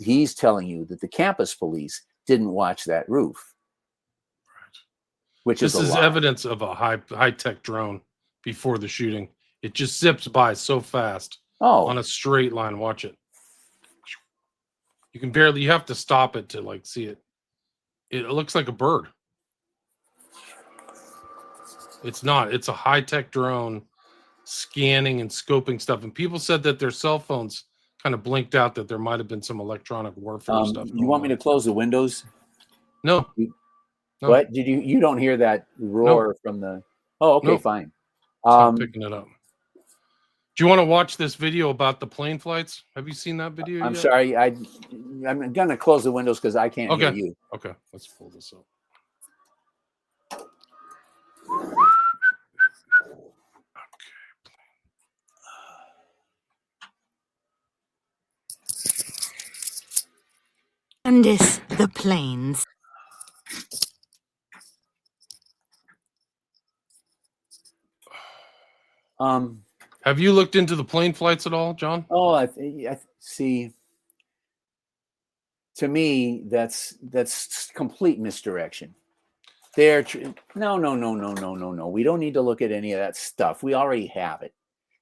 Speaker 2: he's telling you that the campus police didn't watch that roof.
Speaker 1: Right.
Speaker 2: Which
Speaker 1: this is
Speaker 2: lie.
Speaker 1: Evidence of a high-tech drone before the shooting. It just zips by so fast on a straight line. Watch it. You have to stop it to see it. It looks like a bird. It's not. It's a high-tech drone scanning and scoping stuff. And people said that their cell phones kind of blinked out, that there might have been some electronic warfare stuff.
Speaker 2: You want me to close the windows?
Speaker 1: No.
Speaker 2: What? Did you don't hear that roar from the... Oh, okay, fine.
Speaker 1: I'm picking it up. Do you want to watch this video about the plane flights? Have you seen that video
Speaker 2: I'm
Speaker 1: yet?
Speaker 2: sorry. I'm going to close the windows because I can't hear you.
Speaker 1: Okay, let's pull this up.
Speaker 3: And this The planes.
Speaker 1: Have you looked into the plane flights at all, John?
Speaker 2: Oh, I see. To me, that's complete misdirection. No. We don't need to look at any of that stuff. We already have it.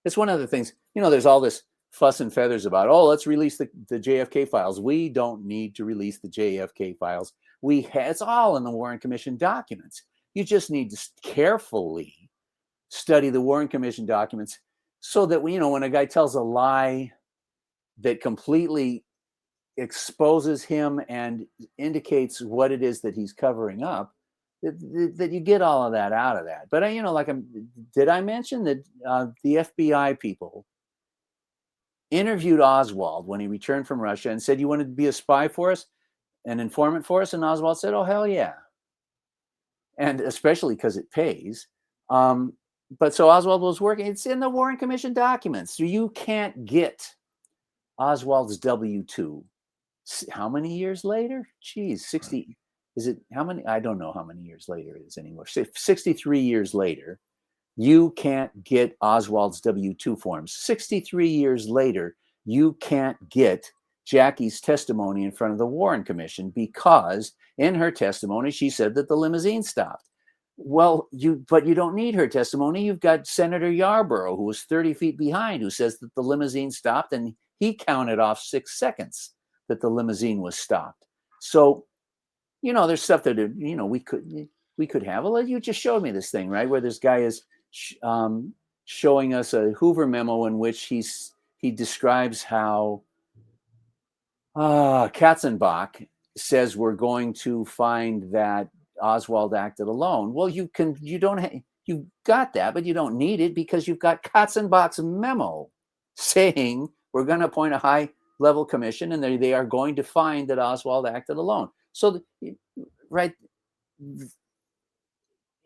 Speaker 2: It's one of the things, there's all this fuss and feathers about, let's release the JFK files. We don't need to release the JFK files. It's all in the Warren Commission documents. You just need to carefully study the Warren Commission documents so that when a guy tells a lie that completely exposes him and indicates what it is that he's covering up, that you get all of that out of that. But did I mention that the FBI people interviewed Oswald when he returned from Russia and said, "You wanted to be a spy for us, an informant for us?" And Oswald said, "Oh, hell yeah." And especially because it pays. But so Oswald was working. It's in the Warren Commission documents. So you can't get Oswald's W-2. How many years later? Geez, 60. Is it how many? I don't know how many years later it is anymore. 63 years later, you can't get Oswald's W-2 forms. 63 years later, you can't get Jackie's testimony in front of the Warren Commission because in her testimony, she said that the limousine stopped. Well, but you don't need her testimony. You've got Senator Yarborough, who was 30 feet behind, who says that the limousine stopped, and he counted off 6 seconds that the limousine was stopped. So, there's stuff that, we could have. Well, you just showed me this thing, right, where this guy is showing us a Hoover memo in which he describes how Katzenbach says we're going to find that Oswald acted alone. Well, you got that, but you don't need it because you've got Katzenbach's memo saying we're going to appoint a high-level commission and they are going to find that Oswald acted alone. So, right,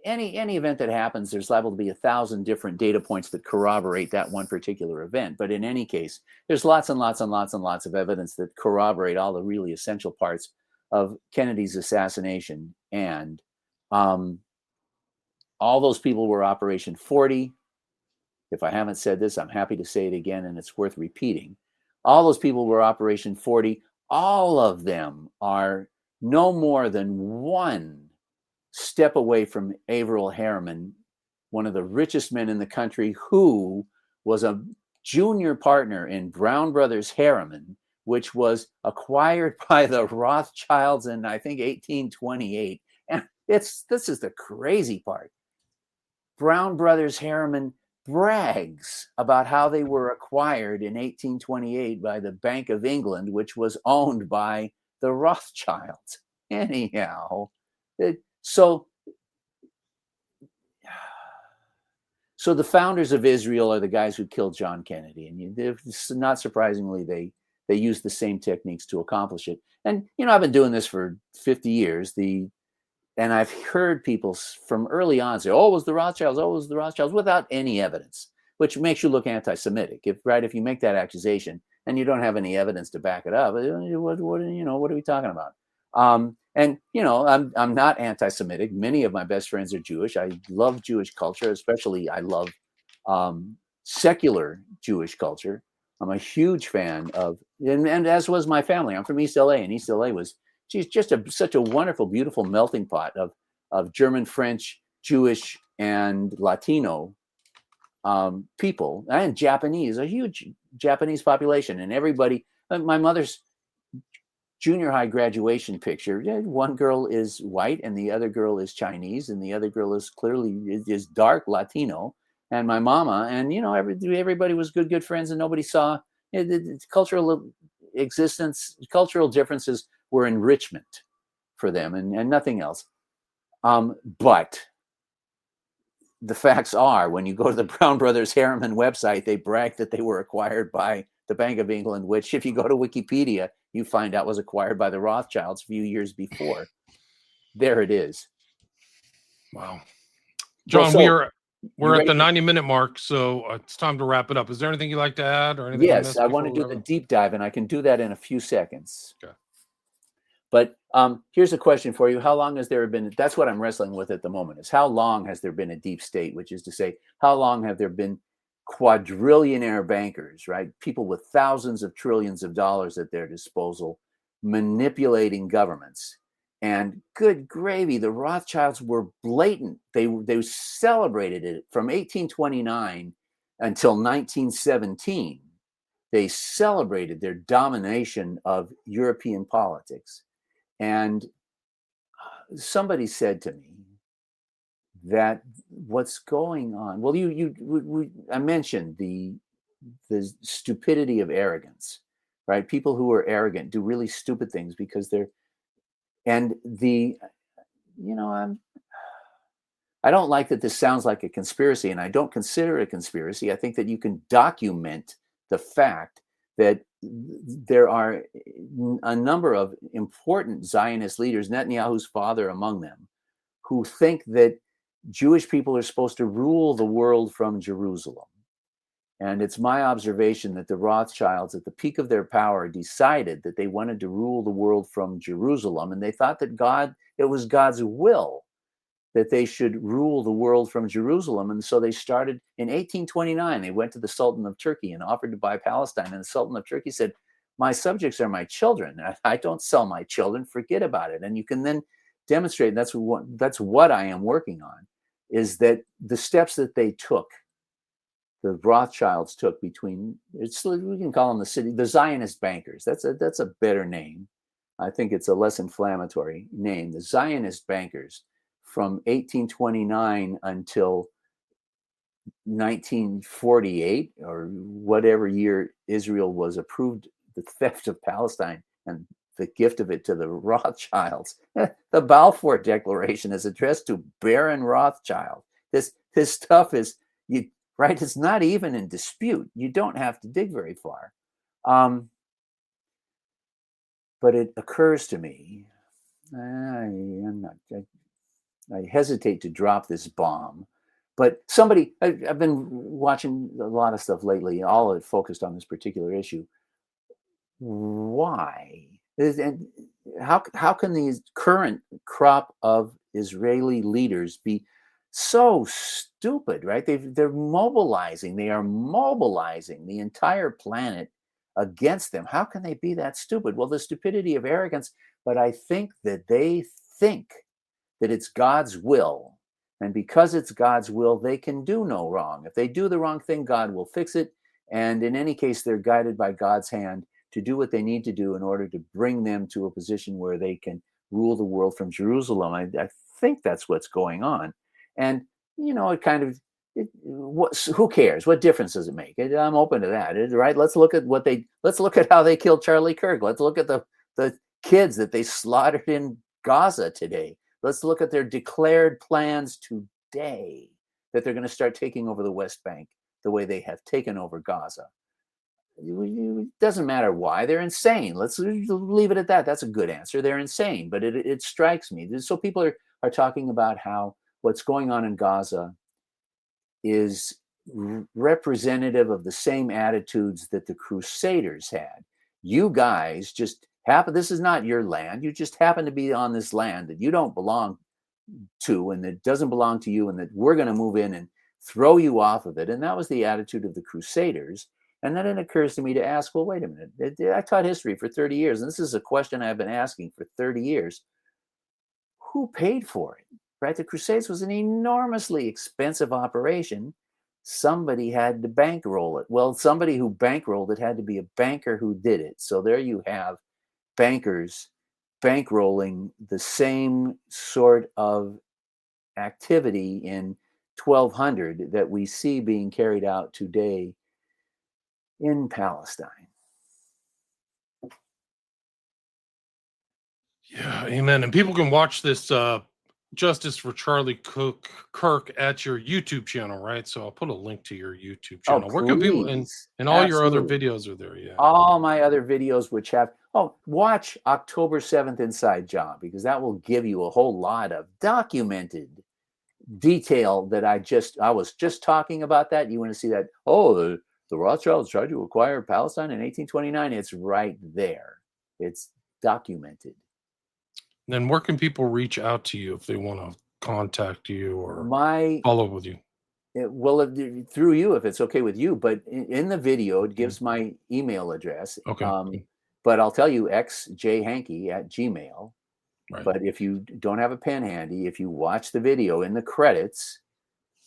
Speaker 2: any event that happens, there's liable to be 1,000 different data points that corroborate that one particular event. But in any case, there's lots and lots and lots and lots of evidence that corroborate all the really essential parts of Kennedy's assassination. And all those people were Operation 40. If I haven't said this, I'm happy to say it again, and it's worth repeating. All those people were Operation 40. All of them are no more than one step away from Averell Harriman, one of the richest men in the country, who was a junior partner in Brown Brothers Harriman, which was acquired by the Rothschilds in, I think, 1828. And this is the crazy part. Brown Brothers Harriman brags about how they were acquired in 1828 by the Bank of England, which was owned by the Rothschilds. Anyhow, so the founders of Israel are the guys who killed John Kennedy, and not surprisingly, they use the same techniques to accomplish it. And I've been doing this for 50 years. And I've heard people from early on say, "Oh, it was the Rothschilds. Oh, it was the Rothschilds," without any evidence, which makes you look anti-Semitic. If you make that accusation and you don't have any evidence to back it up, what are we talking about? And I'm not anti-Semitic. Many of my best friends are Jewish. I love Jewish culture, especially I love secular Jewish culture. I'm a huge fan of, and as was my family. I'm from East LA, and East LA was just such a wonderful, beautiful melting pot of German, French, Jewish, and Latino people, and Japanese, a huge Japanese population, and everybody. My mother's junior high graduation picture, one girl is white and the other girl is Chinese and the other girl is clearly dark Latino, and my mama, and everybody was good friends, and nobody saw cultural cultural differences were enrichment for them and nothing else. But the facts are, when you go to the Brown Brothers Harriman website, they brag that they were acquired by the Bank of England, which, if you go to Wikipedia, you find out was acquired by the Rothschilds a few years before. There it is.
Speaker 1: Wow. John,
Speaker 2: Well,
Speaker 1: we're at the 90-minute mark, so it's time to wrap it up. Is there anything you'd like to add or anything?
Speaker 2: Yes, I want to do the deep dive, and I can do that in a few seconds.
Speaker 1: Okay.
Speaker 2: But here's a question for you. How long has there been, that's what I'm wrestling with at the moment, is how long has there been a deep state, which is to say, how long have there been quadrillionaire bankers, right? People with thousands of trillions of dollars at their disposal, manipulating governments. And good gravy, the Rothschilds were blatant. They celebrated it from 1829 until 1917. They celebrated their domination of European politics. And somebody said to me that what's going on, well, I mentioned the stupidity of arrogance, right? People who are arrogant do really stupid things because they're, and the, you know, I don't like that this sounds like a conspiracy, and I don't consider it a conspiracy. I think that you can document the fact that there are a number of important Zionist leaders, Netanyahu's father among them, who think that Jewish people are supposed to rule the world from Jerusalem. And it's my observation that the Rothschilds, at the peak of their power, decided that they wanted to rule the world from Jerusalem, and they thought that it was God's will that they should rule the world from Jerusalem. And so they started in 1829. They went to the Sultan of Turkey and offered to buy Palestine. And the Sultan of Turkey said, my subjects are my children. I don't sell my children. Forget about it. And you can then demonstrate, that's what I am working on, is that the steps that they took, the Rothschilds took between, we can call them the Zionist bankers. That's a better name. I think it's a less inflammatory name. The Zionist bankers, from 1829 until 1948, or whatever year Israel was approved the theft of Palestine and the gift of it to the Rothschilds. The Balfour Declaration is addressed to Baron Rothschild. This stuff is, right? It's not even in dispute. You don't have to dig very far. But it occurs to me, I hesitate to drop this bomb, but I've been watching a lot of stuff lately, all of it focused on this particular issue. Why? And how can these current crop of Israeli leaders be so stupid, right? They are mobilizing the entire planet against them. How can they be that stupid? Well, the stupidity of arrogance, but I think that they think that it's God's will. And because it's God's will, they can do no wrong. If they do the wrong thing, God will fix it. And in any case, they're guided by God's hand to do what they need to do in order to bring them to a position where they can rule the world from Jerusalem. I think that's what's going on. And, who cares? What difference does it make? I'm open to that, right? Let's look at how they killed Charlie Kirk. Let's look at the kids that they slaughtered in Gaza today. Let's look at their declared plans today that they're going to start taking over the West Bank the way they have taken over Gaza. It doesn't matter why. They're insane. Let's leave it at that. That's a good answer. They're insane. But it strikes me. So people are talking about how what's going on in Gaza is representative of the same attitudes that the Crusaders had. You guys just this is not your land. You just happen to be on this land that you don't belong to and that doesn't belong to you, and that we're going to move in and throw you off of it. And that was the attitude of the Crusaders. And then it occurs to me to ask, well, wait a minute. I taught history for 30 years, and this is a question I've been asking for 30 years. Who paid for it? Right? The Crusades was an enormously expensive operation. Somebody had to bankroll it. Well, somebody who bankrolled it had to be a banker who did it. So there you have bankers bankrolling the same sort of activity in 1200 that we see being carried out today in Palestine.
Speaker 1: Yeah, amen. And people can watch this Justice for Charlie Kirk at your YouTube channel, right? So I'll put a link to your YouTube channel. Where can people, and all your other videos are there? Yeah.
Speaker 2: All my other videos, which have, watch October 7th Inside Job, because that will give you a whole lot of documented detail that I was just talking about that. You want to see that? Oh, the Rothschilds tried to acquire Palestine in 1829. It's right there. It's documented.
Speaker 1: Then where can people reach out to you if they want to contact you or
Speaker 2: My
Speaker 1: follow up with you?
Speaker 2: through you, if it's okay with you, but in the video it gives my email address.
Speaker 1: Okay. Good.
Speaker 2: But I'll tell you xjhankey@gmail.
Speaker 1: Right.
Speaker 2: But if you don't have a pen handy, if you watch the video in the credits,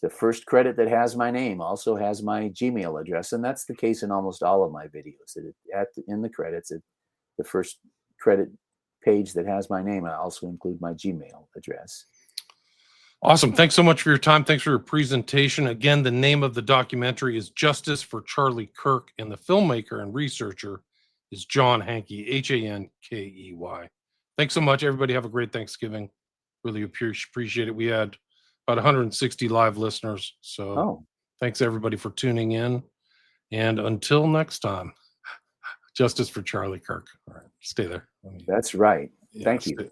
Speaker 2: the first credit that has my name also has my Gmail address, and that's the case in almost all of my videos. That in the credits, the first credit page that has my name, I also include my Gmail address.
Speaker 1: Awesome. Thanks so much for your time. Thanks for your presentation. Again, the name of the documentary is Justice for Charlie Kirk, and the filmmaker and researcher is John Hankey, Hankey. Thanks so much, everybody. Have a great Thanksgiving. Really appreciate it. We had about 160 live listeners. So thanks, everybody, for tuning in. And until next time, Justice for Charlie Kirk. All right. Stay there.
Speaker 2: That's right. Thank you.